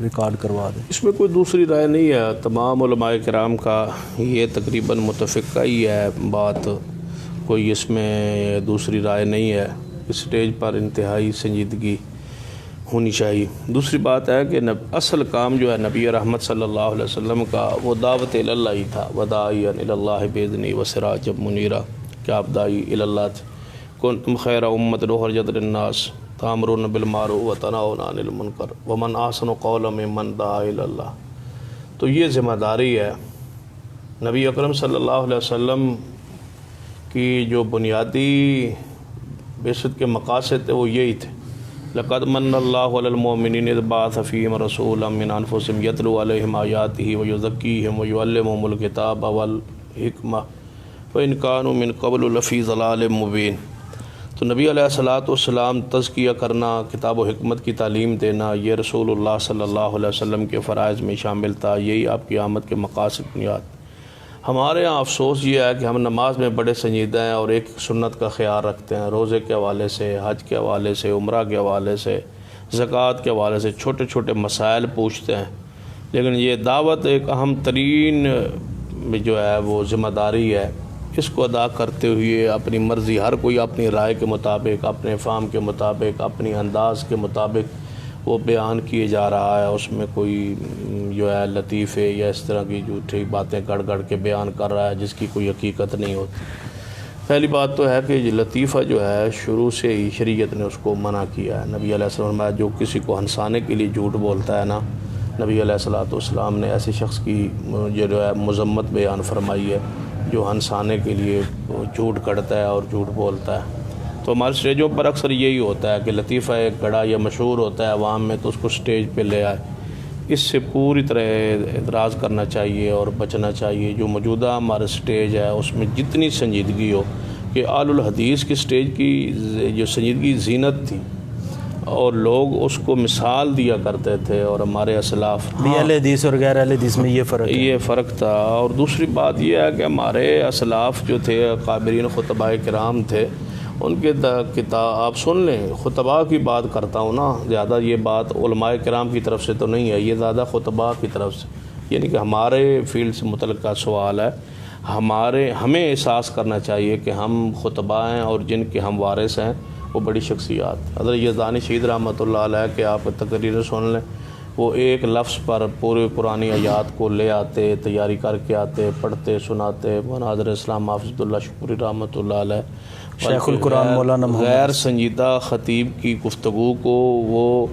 ریکارڈ کروا دیں. اس میں کوئی دوسری رائے نہیں ہے، تمام علماء کرام کا یہ تقریباً متفقہ ہی ہے بات، کوئی اس میں دوسری رائے نہیں ہے. اسٹیج پر انتہائی سنجیدگی ہونی چاہیے. دوسری بات ہے کہ اصل کام جو ہے نبی رحمت صلی اللہ علیہ وسلم کا وہ دعوت اللہ ہی تھا، وداعیا الی اللہ باذنہ وسراجا منیرا، کہ آپ داعی الی اللہ تھے. کنتم خیر امۃ اخرجت للناس تأمرون بالمعروف وتنہون عن المنکر ومن احسن قولا ممن دعا الی اللہ. تو یہ ذمہ داری ہے. نبی اکرم صلی اللہ علیہ وسلم کی جو بنیادی بعثت کے مقاصد تھے وہ یہی تھے. لقد من اللہ علی المؤمنین اذ بعث فیہم رسولا من انفسہم یتلو علیہم آیاتہ ویزکیہم ویعلمہم الکتاب والحکمہ وإن كانوا من قبل لفی ضلال مبین. تو نبی علیہ الصلوۃ والسلام تزکیہ کرنا، کتاب و حکمت کی تعلیم دینا، یہ رسول اللہ صلی اللہ علیہ وسلم کے فرائض میں شامل تھا. یہی آپ کی آمد کے مقاصد بنیاد. ہمارے یہاں افسوس یہ ہے کہ ہم نماز میں بڑے سنجیدہ ہیں اور ایک سنت کا خیال رکھتے ہیں، روزے کے حوالے سے، حج کے حوالے سے، عمرہ کے حوالے سے، زکوٰۃ کے حوالے سے چھوٹے چھوٹے مسائل پوچھتے ہیں. لیکن یہ دعوت ایک اہم ترین جو ہے وہ ذمہ داری ہے. اس کو ادا کرتے ہوئے اپنی مرضی، ہر کوئی اپنی رائے کے مطابق، اپنے فہم کے مطابق، اپنی انداز کے مطابق وہ بیان کیے جا رہا ہے. اس میں کوئی جو ہے لطیفے یا اس طرح کی جھوٹی باتیں گڑ گڑ کے بیان کر رہا ہے جس کی کوئی حقیقت نہیں ہوتی. پہلی بات تو ہے کہ یہ لطیفہ جو ہے شروع سے ہی شریعت نے اس کو منع کیا ہے. نبی علیہ السلام جو کسی کو ہنسانے کے لیے جھوٹ بولتا ہے نا، نبی علیہ الصلوۃ والسلام نے ایسے شخص کی جو ہے مذمت بیان فرمائی ہے جو ہنسانے کے لیے جھوٹ گڑتا ہے اور جھوٹ بولتا ہے. تو ہمارے اسٹیجوں پر اکثر یہی ہوتا ہے کہ لطیفہ ایک گڑا یا مشہور ہوتا ہے عوام میں تو اس کو اسٹیج پہ لے آئے. اس سے پوری طرح اعتراض کرنا چاہیے اور بچنا چاہیے. جو موجودہ ہمارا اسٹیج ہے اس میں جتنی سنجیدگی ہو، کہ آل الحدیث کی اسٹیج کی جو سنجیدگی زینت تھی اور لوگ اس کو مثال دیا کرتے تھے، اور ہمارے اسلاف اہل حدیث اور غیر اہل حدیث میں یہ فرق ہے، یہ فرق تھا. اور دوسری بات یہ ہے کہ ہمارے اسلاف جو تھے قابرین خطباء کرام تھے، ان کے کتاب آپ سن لیں. خطباء کی بات کرتا ہوں نا زیادہ، یہ بات علماء کرام کی طرف سے تو نہیں ہے، یہ زیادہ خطباء کی طرف سے، یعنی کہ ہمارے فیلڈ سے متعلقہ سوال ہے. ہمیں احساس کرنا چاہیے کہ ہم خطباء ہیں اور جن کے ہم وارث ہیں وہ بڑی شخصیات. حضرت یزدانی شہید رحمۃ اللہ علیہ کے آپ تقریر سن لیں، وہ ایک لفظ پر پورے قرآن آیات کو لے آتے، تیاری کر کے آتے، پڑھتے سناتے. مولانا حضرت اسلام حافظ اللہ شکوری رحمۃ اللہ علیہ شیخ القرآن مولانا محمد غیر سنجیدہ خطیب کی گفتگو کو وہ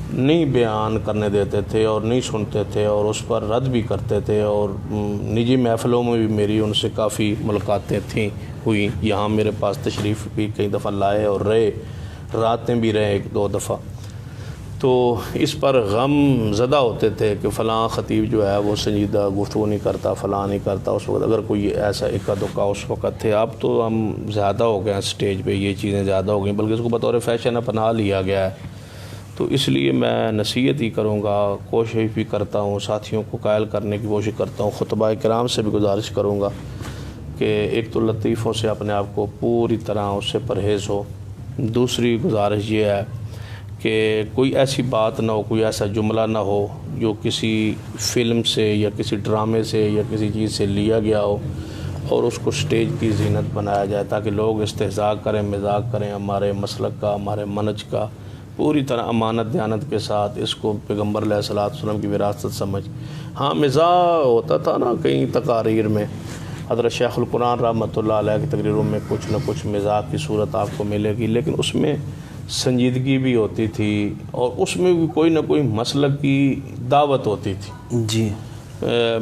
نہیں بیان کرنے دیتے تھے اور نہیں سنتے تھے، اور اس پر رد بھی کرتے تھے. اور نجی محفلوں میں بھی میری ان سے کافی ملاقاتیں تھیں ہوئی. یہاں میرے پاس تشریف بھی کئی دفعہ لائے اور رہے، راتیں بھی رہے ایک دو دفعہ. تو اس پر غم زدہ ہوتے تھے کہ فلاں خطیب جو ہے وہ سنجیدہ گفتگو نہیں کرتا، فلاں نہیں کرتا. اس وقت اگر کوئی ایسا اکا دکا اس وقت تھے. اب تو ہم زیادہ ہو گئے ہیں اسٹیج پہ، یہ چیزیں زیادہ ہو گئیں، بلکہ اس کو بطور فیشن اپنا لیا گیا ہے. تو اس لیے میں نصیحت ہی کروں گا، کوشش بھی کرتا ہوں، ساتھیوں کو قائل کرنے کی کوشش کرتا ہوں، خطباء کرام سے بھی گزارش کروں گا کہ ایک تو لطیفوں سے اپنے آپ کو پوری طرح اس سے پرہیز ہو. دوسری گزارش یہ ہے کہ کوئی ایسی بات نہ ہو, کوئی ایسا جملہ نہ ہو جو کسی فلم سے یا کسی ڈرامے سے یا کسی چیز سے لیا گیا ہو اور اس کو سٹیج کی زینت بنایا جائے تاکہ لوگ استہزاء کریں, مذاق کریں ہمارے مسلک کا, ہمارے منہج کا. پوری طرح امانت دیانت کے ساتھ اس کو پیغمبر علیہ الصلوۃ والسلام کی وراثت سمجھ. ہاں مزاح ہوتا تھا نا کئی تقاریر میں, حضرت شیخ القرآن رحمۃ اللہ علیہ کی تقریروں میں کچھ نہ کچھ مزاح کی صورت آپ کو ملے گی, لیکن اس میں سنجیدگی بھی ہوتی تھی اور اس میں بھی کوئی نہ کوئی مسلک کی دعوت ہوتی تھی. جی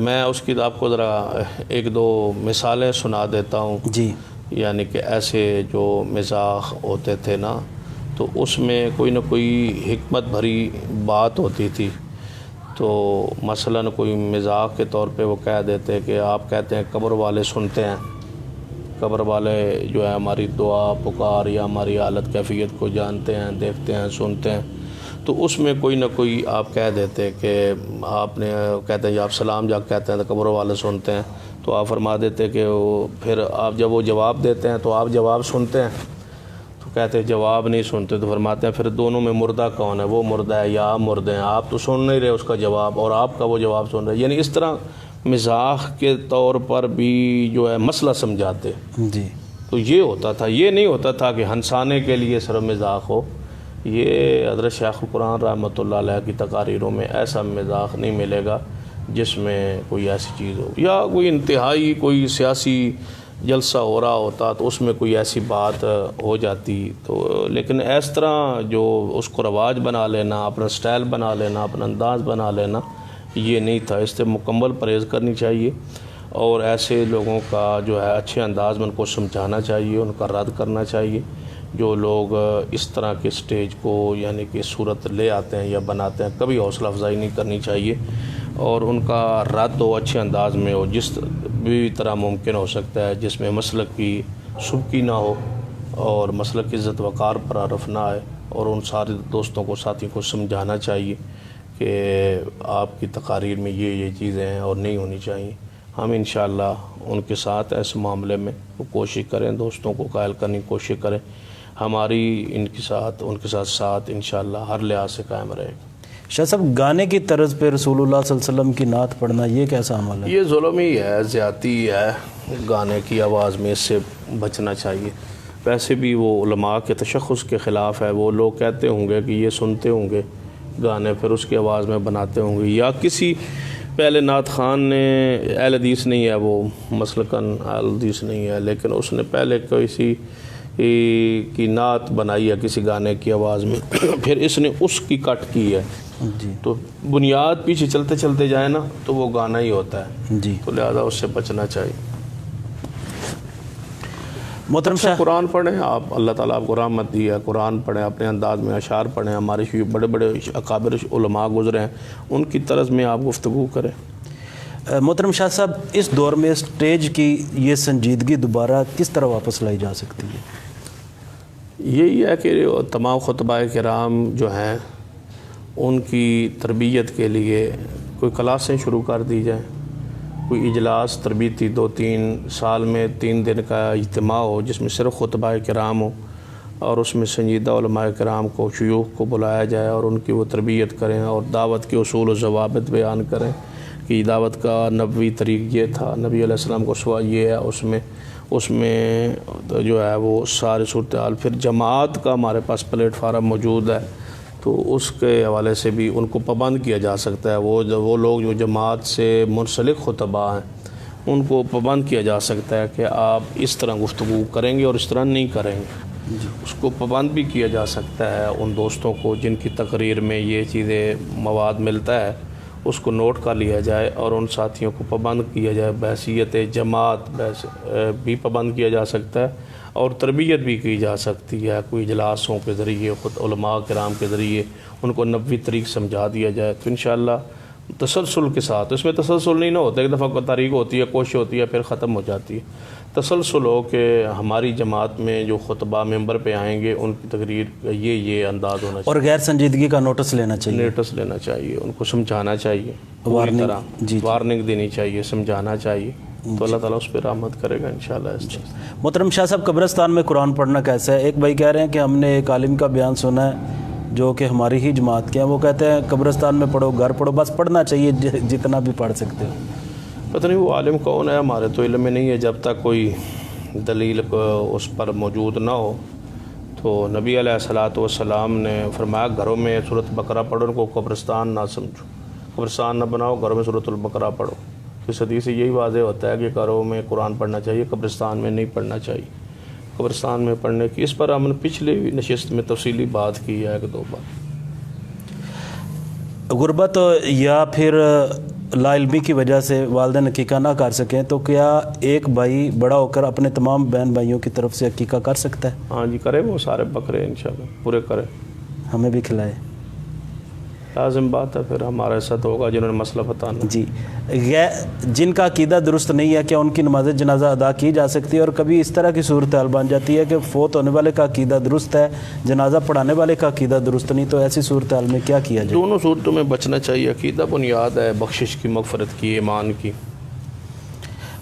میں اس کی آپ کو ذرا ایک دو مثالیں سنا دیتا ہوں. جی یعنی کہ ایسے جو مزاح ہوتے تھے نا تو اس میں کوئی نہ کوئی حکمت بھری بات ہوتی تھی. تو مثلاً کوئی مزاح کے طور پہ وہ کہہ دیتے کہ آپ کہتے ہیں قبر والے سنتے ہیں, قبر والے جو ہے ہماری دعا پکار یا ہماری حالت کیفیت کو جانتے ہیں, دیکھتے ہیں, سنتے ہیں. تو اس میں کوئی نہ کوئی آپ کہہ دیتے کہ آپ نے کہتے ہیں آپ سلام جا کہتے ہیں تو قبر والے سنتے ہیں, تو آپ فرما دیتے کہ وہ پھر آپ جب وہ جواب دیتے ہیں تو آپ جواب سنتے ہیں, تو کہتے ہیں جواب نہیں سنتے, تو فرماتے ہیں پھر دونوں میں مردہ کون ہے, وہ مردہ ہے یا آپ مردے ہیں, آپ تو سن نہیں رہے اس کا جواب اور آپ کا وہ جواب سن رہے. یعنی اس طرح مزاح کے طور پر بھی جو ہے مسئلہ سمجھاتے. جی تو یہ ہوتا تھا, یہ نہیں ہوتا تھا کہ ہنسانے کے لیے صرف مزاح ہو. یہ حضرت شیخ القرآن رحمۃ اللہ علیہ کی تقاریروں میں ایسا مزاح نہیں ملے گا جس میں کوئی ایسی چیز ہو, یا کوئی انتہائی کوئی سیاسی جلسہ ہو رہا ہوتا تو اس میں کوئی ایسی بات ہو جاتی. تو لیکن اس طرح جو اس کو رواج بنا لینا, اپنا سٹائل بنا لینا, اپنا انداز بنا لینا, یہ نہیں تھا. اس سے مکمل پرہیز کرنی چاہیے اور ایسے لوگوں کا جو ہے اچھے انداز میں ان کو سمجھانا چاہیے, ان کا رد کرنا چاہیے. جو لوگ اس طرح کے سٹیج کو یعنی کہ صورت لے آتے ہیں یا بناتے ہیں, کبھی حوصلہ افزائی نہیں کرنی چاہیے اور ان کا رد ہو اچھے انداز میں ہو, جس بھی طرح ممکن ہو سکتا ہے, جس میں مسلک کی سبکی نہ ہو اور مسلک کی عزت وقار پر عرف نہ آئے. اور ان سارے دوستوں کو, ساتھیوں کو سمجھانا چاہیے کہ آپ کی تقاریر میں یہ چیزیں ہیں اور نہیں ہونی چاہیے. ہم انشاءاللہ ان کے ساتھ ایسے معاملے میں وہ کوشش کریں, دوستوں کو قائل کرنے کی کوشش کریں. ہماری ان کے ساتھ انشاءاللہ ہر لحاظ سے قائم رہے گا. شاہ صاحب, گانے کی طرز پہ رسول اللہ صلی اللہ علیہ وسلم کی نعت پڑھنا یہ کیسا عمل ہے؟ یہ ظلم ہی ہے, زیادتی ہے گانے کی آواز میں, اس سے بچنا چاہیے. ویسے بھی وہ علماء کے تشخص کے خلاف ہے. وہ لوگ کہتے ہوں گے کہ یہ سنتے ہوں گے گانے پھر اس کی آواز میں بناتے ہوں گے, یا کسی پہلے نعت خان نے اہل حدیث نہیں ہے, وہ مسلکاً اہل حدیث نہیں ہے, لیکن اس نے پہلے کسی کی نعت بنائی ہے کسی گانے کی آواز میں, پھر اس نے اس کی کٹ کی ہے. جی تو بنیاد پیچھے چلتے چلتے جائے نا تو وہ گانا ہی ہوتا ہے. جی تو لہذا اس سے بچنا چاہیے. محترم شاہ, قرآن پڑھیں آپ, اللہ تعالیٰ آپ کو رحمت دی ہے, قرآن پڑھیں, اپنے انداز میں اشعار پڑھیں. ہمارے بڑے بڑے اکابر علماء گزرے ہیں, ان کی طرز میں آپ گفتگو کریں. محترم شاہ صاحب, اس دور میں اسٹیج کی یہ سنجیدگی دوبارہ کس طرح واپس لائی جا سکتی ہے؟ یہی ہے کہ تمام خطبہ کرام جو ہیں ان کی تربیت کے لیے کوئی کلاسیں شروع کر دی جائیں, کوئی اجلاس تربیتی 2-3 سال میں 3 دن کا اجتماع ہو جس میں صرف خطبہ کرام ہو اور اس میں سنجیدہ علماء کرام کو, شیوخ کو بلایا جائے اور ان کی وہ تربیت کریں اور دعوت کے اصول و ضوابط بیان کریں کہ دعوت کا نبوی طریق یہ تھا, نبی علیہ السلام کو سوا یہ ہے. اس میں جو ہے وہ سارے صورتحال, پھر جماعت کا ہمارے پاس پلیٹ فارم موجود ہے تو اس کے حوالے سے بھی ان کو پابند کیا جا سکتا ہے. وہ لوگ جو جماعت سے منسلک خطبہ ہیں ان کو پابند کیا جا سکتا ہے کہ آپ اس طرح گفتگو کریں گے اور اس طرح نہیں کریں گے. اس کو پابند بھی کیا جا سکتا ہے ان دوستوں کو جن کی تقریر میں یہ چیزیں مواد ملتا ہے, اس کو نوٹ کر لیا جائے اور ان ساتھیوں کو پابند کیا جائے. بحیثیت جماعت بھی پابند کیا جا سکتا ہے اور تربیت بھی کی جا سکتی ہے. کوئی اجلاسوں کے ذریعے, خود علماء کرام کے ذریعے ان کو نبوی طریق سمجھا دیا جائے تو انشاءاللہ تسلسل کے ساتھ, اس میں تسلسل نہیں نہ ہوتا, ایک دفعہ تاریخ ہوتی ہے, کوشش ہوتی ہے, پھر ختم ہو جاتی ہے. تسلسل ہو کہ ہماری جماعت میں جو خطبہ ممبر پہ آئیں گے ان کی تقریر کا یہ انداز ہونا چاہیے اور غیر سنجیدگی کا نوٹس لینا چاہیے, ان کو سمجھانا چاہیے, وارننگ وارننگ دینی چاہیے, سمجھانا چاہیے. تو اللہ تعالیٰ اس پہ رحمت کرے گا انشاءاللہ. محترم شاہ صاحب، قبرستان میں قرآن پڑھنا کیسا ہے؟ ایک بھائی کہہ رہے ہیں کہ ہم نے ایک عالم کا بیان سنا ہے جو کہ ہماری ہی جماعت کے ہیں، وہ کہتے ہیں قبرستان میں پڑھو، گھر پڑھو، بس پڑھنا چاہیے جتنا بھی پڑھ سکتے ہو. پتہ نہیں وہ عالم کون ہے، ہمارے تو علم میں نہیں ہے. جب تک کوئی دلیل اس پر موجود نہ ہو تو نبی علیہ الصلوۃ والسلام نے فرمایا گھروں میں سورۃ بقرہ پڑھو، ان کو قبرستان نہ سمجھو، قبرستان نہ بناؤ، گھروں میں سورۃ البقرہ پڑھو. اس حدیث سے یہی واضح ہوتا ہے کہ گھروں میں قرآن پڑھنا چاہیے، قبرستان میں نہیں پڑھنا چاہیے. قبرستان میں پڑھنے کی اس پر ہم نے پچھلے نشست میں تفصیلی بات کی ہے، ایک دو بار. غربت یا پھر لا علمی کی وجہ سے والدین عقیقہ نہ کر سکیں تو کیا ایک بھائی بڑا ہو کر اپنے تمام بہن بھائیوں کی طرف سے عقیقہ کر سکتا ہے؟ ہاں جی، کرے، وہ سارے بکرے انشاءاللہ پورے کرے. ہمیں بھی کھلائے. لازم بات ہے، پھر ہمارے ساتھ ہوگا جنہوں نے مسئلہ بتانا. جی، جن کا عقیدہ درست نہیں ہے کیا ان کی نماز جنازہ ادا کی جا سکتی ہے؟ اور کبھی اس طرح کی صورتحال بن جاتی ہے کہ فوت ہونے والے کا عقیدہ درست ہے، جنازہ پڑھانے والے کا عقیدہ درست نہیں، تو ایسی صورتحال میں کیا کیا جائے؟ دونوں صورتوں میں بچنا چاہیے. عقیدہ بنیاد ہے بخشش کی، مغفرت کی، ایمان کی.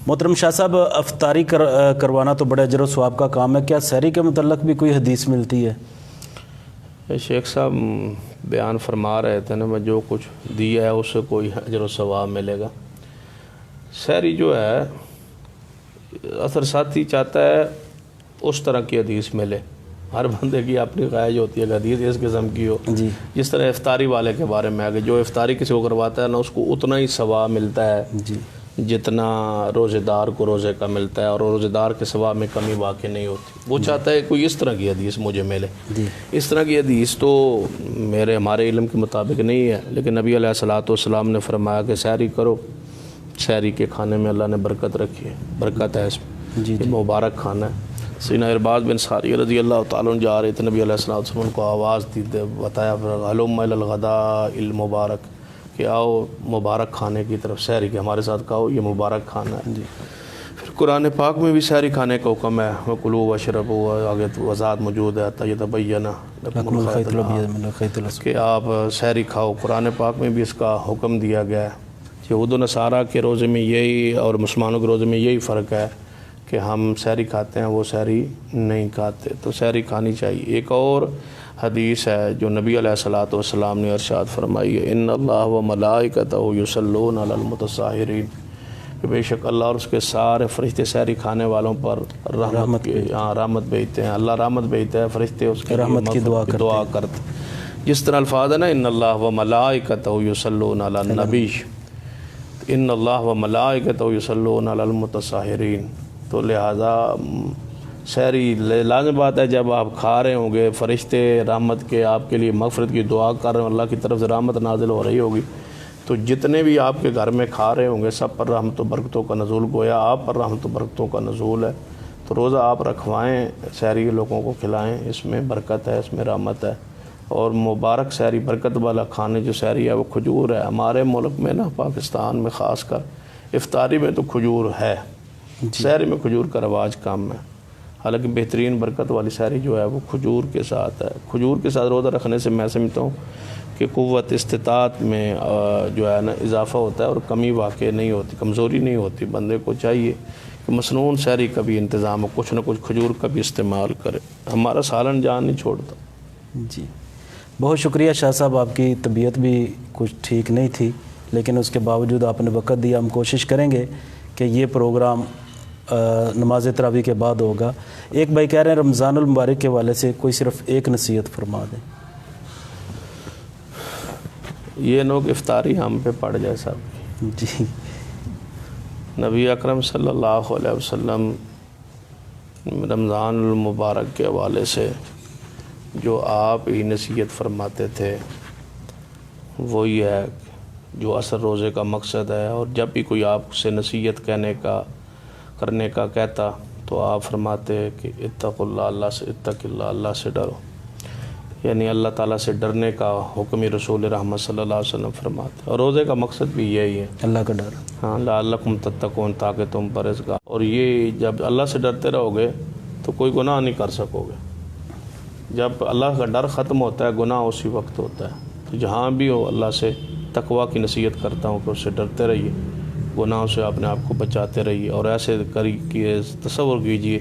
محترم شاہ صاحب، افطاری کروانا تو بڑے اجر و ثواب کا کام ہے، کیا سحری کے متعلق بھی کوئی حدیث ملتی ہے؟ شیخ صاحب بیان فرما رہے تھے نا، میں جو کچھ دیا ہے اس سے کوئی اجر و ثواب ملے گا. سحری جو ہے اثر ساتھی چاہتا ہے اس طرح کی حدیث ملے. ہر بندے کی اپنی خواہش ہوتی ہے کہ حدیث اس قسم کی ہو. جی، جس طرح افطاری والے کے بارے میں آگے، جو افطاری کسی کو کرواتا ہے نا، اس کو اتنا ہی ثواب ملتا ہے جی، جتنا روزے دار کو روزے کا ملتا ہے، اور روزے دار کے ثواب میں کمی واقع نہیں ہوتی. وہ چاہتا ہے کوئی اس طرح کی حدیث مجھے ملے. جی، اس طرح کی حدیث تو ہمارے علم کے مطابق نہیں ہے، لیکن نبی علیہ الصلوۃ والسلام نے فرمایا کہ سحری کرو. سحری کے کھانے میں اللہ نے برکت رکھی ہے، برکت ہے اس میں. جی، یہ مبارک کھانا ہے. سیدنا ارباض بن ساریہ رضی اللہ تعالیٰ عنہ جا رہے تھے، نبی علیہ الصلوۃ والسلام کو آواز دی، بتایا ہلم الی الغداء المبارک، کہ آؤ مبارک کھانے کی طرف، سحری کے ہمارے ساتھ کھاؤ، یہ مبارک کھانا ہے. جی. پھر قرآن پاک میں بھی سحری کھانے کا حکم ہے، وَكُلُوا وَاشْرَبُوا، آگے وضاحت موجود ہے، حَتَّىٰ يَتَبَيَّنَ لَكُمُ الْخَيْطُ الْأَبْيَضُ، کہ آپ سحری کھاؤ. قرآن پاک میں بھی اس کا حکم دیا گیا ہے. یہود و نصارہ کے روزے میں یہی اور مسلمانوں کے روزے میں یہی فرق ہے کہ ہم سحری کھاتے ہیں، وہ سحری نہیں کھاتے. تو سحری کھانی چاہیے. ایک اور حدیث ہے جو نبی علیہ الصلوۃ والسلام نے ارشاد فرمائی ہے، ان اللہ و ملائکتہ یصلون علی المتساحرین، کہ بے شک اللہ اور اس کے سارے فرشتے سحری کھانے والوں پر رحمت بھیجتے ہیں. اللہ رحمت بھیجتا ہے، فرشتے اس کی رحمت کی دعا کرتے. جس طرح الفاظ ہے نا، ان اللہ و ملائکتہ یصلون علی النبی، ان اللہ و ملائکتہ یصلون علی المتساحرین. تو لہذا سحری لازم بات ہے، جب آپ کھا رہے ہوں گے فرشتے رحمت کے آپ کے لیے مغفرت کی دعا کر رہے ہیں، اللہ کی طرف سے رحمت نازل ہو رہی ہوگی، تو جتنے بھی آپ کے گھر میں کھا رہے ہوں گے سب پر رحمت و برکتوں کا نزول، گویا آپ پر رحمت و برکتوں کا نزول ہے. تو روزہ آپ رکھوائیں، سحری لوگوں کو کھلائیں، اس میں برکت ہے، اس میں رحمت ہے. اور مبارک سحری، برکت والا کھانے جو سحری ہے وہ کھجور ہے. ہمارے ملک میں نا، پاکستان میں خاص کر افطاری میں تو کھجور ہے، سحری میں کھجور کا رواج کم ہے. حالانکہ بہترین برکت والی سحری جو ہے وہ کھجور کے ساتھ ہے. کھجور کے ساتھ روزہ رکھنے سے میں سمجھتا ہوں کہ قوت استطاعت میں جو ہے نا اضافہ ہوتا ہے، اور کمی واقع نہیں ہوتی، کمزوری نہیں ہوتی. بندے کو چاہیے کہ مسنون سحری کا بھی انتظام ہو، کچھ نہ کچھ کھجور کا بھی استعمال کرے. ہمارا سالن جان نہیں چھوڑتا. جی، بہت شکریہ شاہ صاحب. آپ کی طبیعت بھی کچھ ٹھیک نہیں تھی، لیکن اس کے باوجود آپ نے وقت دیا. ہم کوشش کریں گے کہ یہ پروگرام نماز تراویح کے بعد ہوگا. ایک بھائی کہہ رہے ہیں رمضان المبارک کے حوالے سے کوئی صرف ایک نصیحت فرما دیں. یہ لوگ افطاری ہم پہ پڑ جائے صاحب. جی، نبی اکرم صلی اللہ علیہ وسلم رمضان المبارک کے حوالے سے جو آپ ہی نصیحت فرماتے تھے وہ یہ ہے جو اصل روزے کا مقصد ہے. اور جب بھی کوئی آپ سے نصیحت کرنے کا کہتا تو آپ فرماتے کہ اتق اللہ اللہ سے ڈرو. یعنی اللہ تعالیٰ سے ڈرنے کا حکم رسول رحمت صلی اللہ علیہ وسلم فرماتے. اور روزے کا مقصد بھی یہی ہے، اللہ کا ڈر. ہاں، لعلکم تتقون، تاکہ تم پرہیزگار. اور یہ جب اللہ سے ڈرتے رہو گے تو کوئی گناہ نہیں کر سکو گے. جب اللہ کا ڈر ختم ہوتا ہے گناہ اسی وقت ہوتا ہے. تو جہاں بھی ہو اللہ سے تقوی کی نصیحت کرتا ہوں کہ اس سے ڈرتے رہیے. گناہوں سے اپنے آپ کو بچاتے رہیے، اور ایسے کہ تصور کیجیے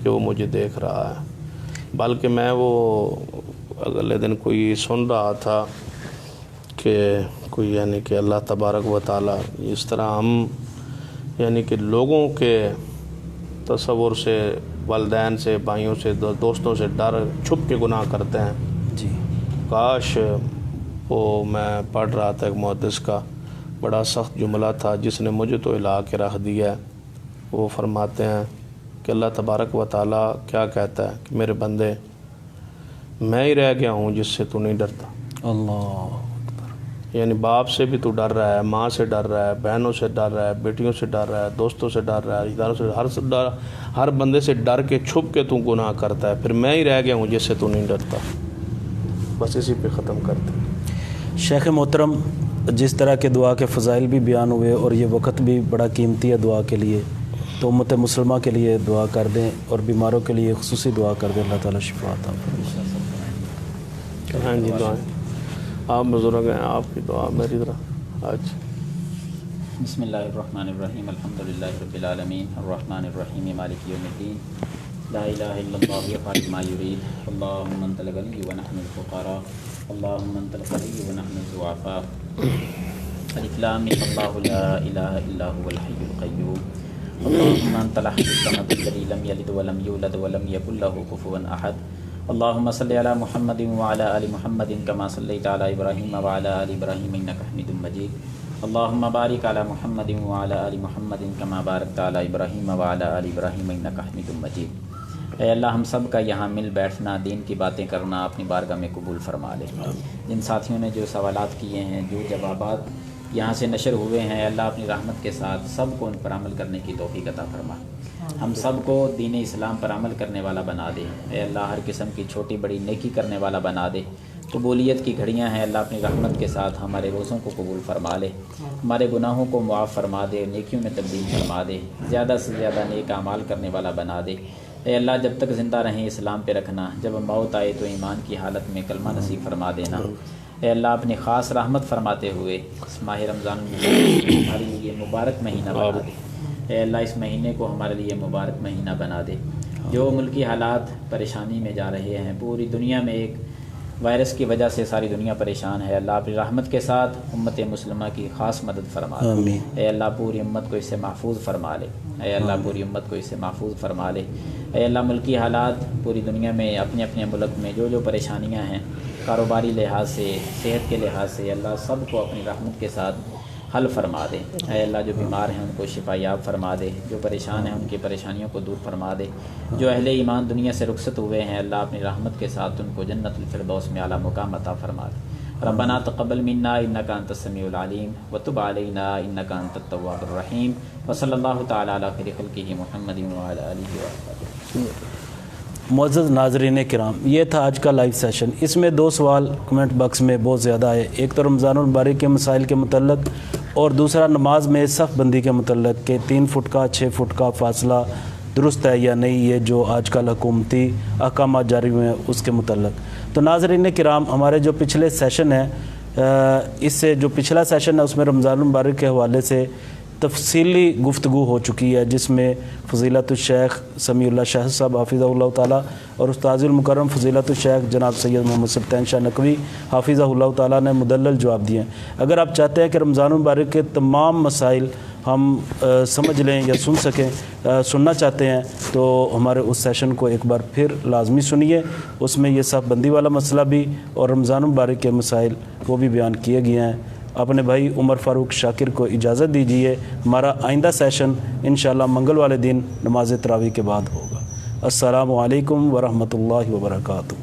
کہ وہ مجھے دیکھ رہا ہے۔ بلکہ میں وہ اگلے دن کوئی سن رہا تھا کہ کوئی یعنی کہ اللہ تبارک و تعالیٰ اس طرح ہم یعنی کہ لوگوں کے تصور سے، والدین سے، بھائیوں سے، دوستوں سے ڈر چھپ کے گناہ کرتے ہیں۔ جی کاش وہ میں پڑھ رہا تھا ایک محدث کا بڑا سخت جملہ تھا جس نے مجھے تو ہلا کے رکھ دیا ہے۔ وہ فرماتے ہیں کہ اللہ تبارک و تعالیٰ کیا کہتا ہے کہ میرے بندے، میں ہی رہ گیا ہوں جس سے تو نہیں ڈرتا۔ اللہ، یعنی باپ سے بھی تو ڈر رہا ہے، ماں سے ڈر رہا ہے، بہنوں سے ڈر رہا ہے، بیٹیوں سے ڈر رہا ہے، دوستوں سے ڈر رہا ہے، رشتہ داروں سے ہر بندے سے ڈر کے چھپ کے تو گناہ کرتا ہے، پھر میں ہی رہ گیا ہوں جس سے تو نہیں ڈرتا۔ بس اسی پہ ختم کرتے ہیں۔ شیخ محترم، جس طرح کے دعا کے فضائل بھی بیان ہوئے اور یہ وقت بھی بڑا قیمتی ہے دعا کے لیے، تو امت مسلمہ کے لیے دعا کر دیں اور بیماروں کے لیے خصوصی دعا کر دیں، اللہ تعالیٰ شفا عطا فرمائے۔ ہاں جی، دعائیں آپ بزرگ ہیں، آپ کی دعا میری طرح آج۔ بسم اللہ الرحمن الرحیم، الحمدللہ رب العالمین، الرحمن الرحیم، مالک یوم الدین، لا الہ الا اللہ یفعل ما یرید، اللہم انت الغنی ونحن الفقراء، اللہم انت الغنی ونحن الضعفاء، الف لام میم، اللہ لا الہ الا هو الحی القیوم، اللہم انت الاحد الصمد الذی لم یلد ولم یولد ولم یکن له کفوا احد، اللہم صلی علی محمد وعلی آل محمد کما صلیت علی ابراہیم وعلی آل ابراہیم انک حمید مجید، اللہم بارک علی محمد وعلی آل محمد کما بارکت علی ابراہیم وعلی آل ابراہیم انک حمید مجید۔ اے اللہ، ہم سب کا یہاں مل بیٹھنا، دین کی باتیں کرنا اپنی بارگاہ میں قبول فرما لے۔ جن ساتھیوں نے جو سوالات کیے ہیں، جو جوابات یہاں سے نشر ہوئے ہیں، اللہ اپنی رحمت کے ساتھ سب کو ان پر عمل کرنے کی توفیق عطا فرما، ہم سب کو دین اسلام پر عمل کرنے والا بنا دے۔ اے اللہ، ہر قسم کی چھوٹی بڑی نیکی کرنے والا بنا دے۔ قبولیت کی گھڑیاں ہیں، اللہ اپنی رحمت کے ساتھ ہمارے روزوں کو قبول فرما لے، ہمارے گناہوں کو معاف فرما دے، نیکیوں میں تبدیل فرما دے، زیادہ سے زیادہ نیک اعمال کرنے والا بنا دے۔ اے اللہ، جب تک زندہ رہیں اسلام پہ رکھنا، جب موت آئے تو ایمان کی حالت میں کلمہ نصیب فرما دینا۔ اے اللہ، اپنی خاص رحمت فرماتے ہوئے اس ماہ رمضان ہمارے لیے مبارک مہینہ بنا دے۔ اے اللہ، اس مہینے کو ہمارے لیے مبارک مہینہ بنا دے۔ جو ملکی حالات پریشانی میں جا رہے ہیں، پوری دنیا میں ایک وائرس کی وجہ سے ساری دنیا پریشان ہے، اللہ اپنی رحمت کے ساتھ امت مسلمہ کی خاص مدد فرما دے۔ اے اللہ، پوری امت کو اس سے محفوظ فرما لے۔ اے اللہ، پوری امت کو اس سے محفوظ فرما لے۔ اے اللہ، ملکی حالات پوری دنیا میں اپنے اپنے ملک میں جو پریشانیاں ہیں، کاروباری لحاظ سے، صحت کے لحاظ سے، اللہ سب کو اپنی رحمت کے ساتھ حل فرما دے۔ اے اللہ، جو بیمار ہیں ان کو شفا یاب فرما دے، جو پریشان ہیں ان کی پریشانیوں کو دور فرما دے، جو اہل ایمان دنیا سے رخصت ہوئے ہیں، اللہ اپنی رحمت کے ساتھ ان کو جنت الفردوس میں اعلیٰ مقام عطا فرما دے۔ ربنا تقبل منا انک انت السمیع العلیم وتب علینا انک انت التواب الرحیم، وصلی اللہ تعالی علی خیر خلقہ محمد وعلی آلہ وصحبہ۔ معزز ناظرین کرام، یہ تھا آج کا لائیو سیشن۔ اس میں 2 سوال کمنٹ باکس میں بہت زیادہ آئے، ایک تو رمضان المبارک کے مسائل کے متعلق اور دوسرا نماز میں صف بندی کے متعلق کہ 3 فٹ کا 6 فٹ کا فاصلہ درست ہے یا نہیں، یہ جو آج کل حکومتی احکامات جاری ہوئے ہیں اس کے متعلق۔ تو ناظرین کرام، ہمارے جو پچھلے سیشن ہیں، اس سے جو پچھلا سیشن ہے اس میں رمضان المبارک کے حوالے سے تفصیلی گفتگو ہو چکی ہے، جس میں فضیلت الشیخ سمیع اللہ شاہ صاحب حافظہ اللہ تعالیٰ اور استاذ المکرم فضیلت الشیخ جناب سید محمد سلطان شاہ نقوی حافظہ اللہ تعالیٰ نے مدلل جواب دیے ہیں۔ اگر آپ چاہتے ہیں کہ رمضان المبارک کے تمام مسائل ہم سمجھ لیں یا سننا چاہتے ہیں تو ہمارے اس سیشن کو ایک بار پھر لازمی سنیے، اس میں یہ صف بندی والا مسئلہ بھی اور رمضان المبارک کے مسائل وہ بھی بیان کیے گئے ہیں۔ اپنے بھائی عمر فاروق شاکر کو اجازت دیجیے، ہمارا آئندہ سیشن انشاءاللہ منگل والے دن نماز تراویح کے بعد ہوگا۔ السلام علیکم ورحمۃ اللہ وبرکاتہ۔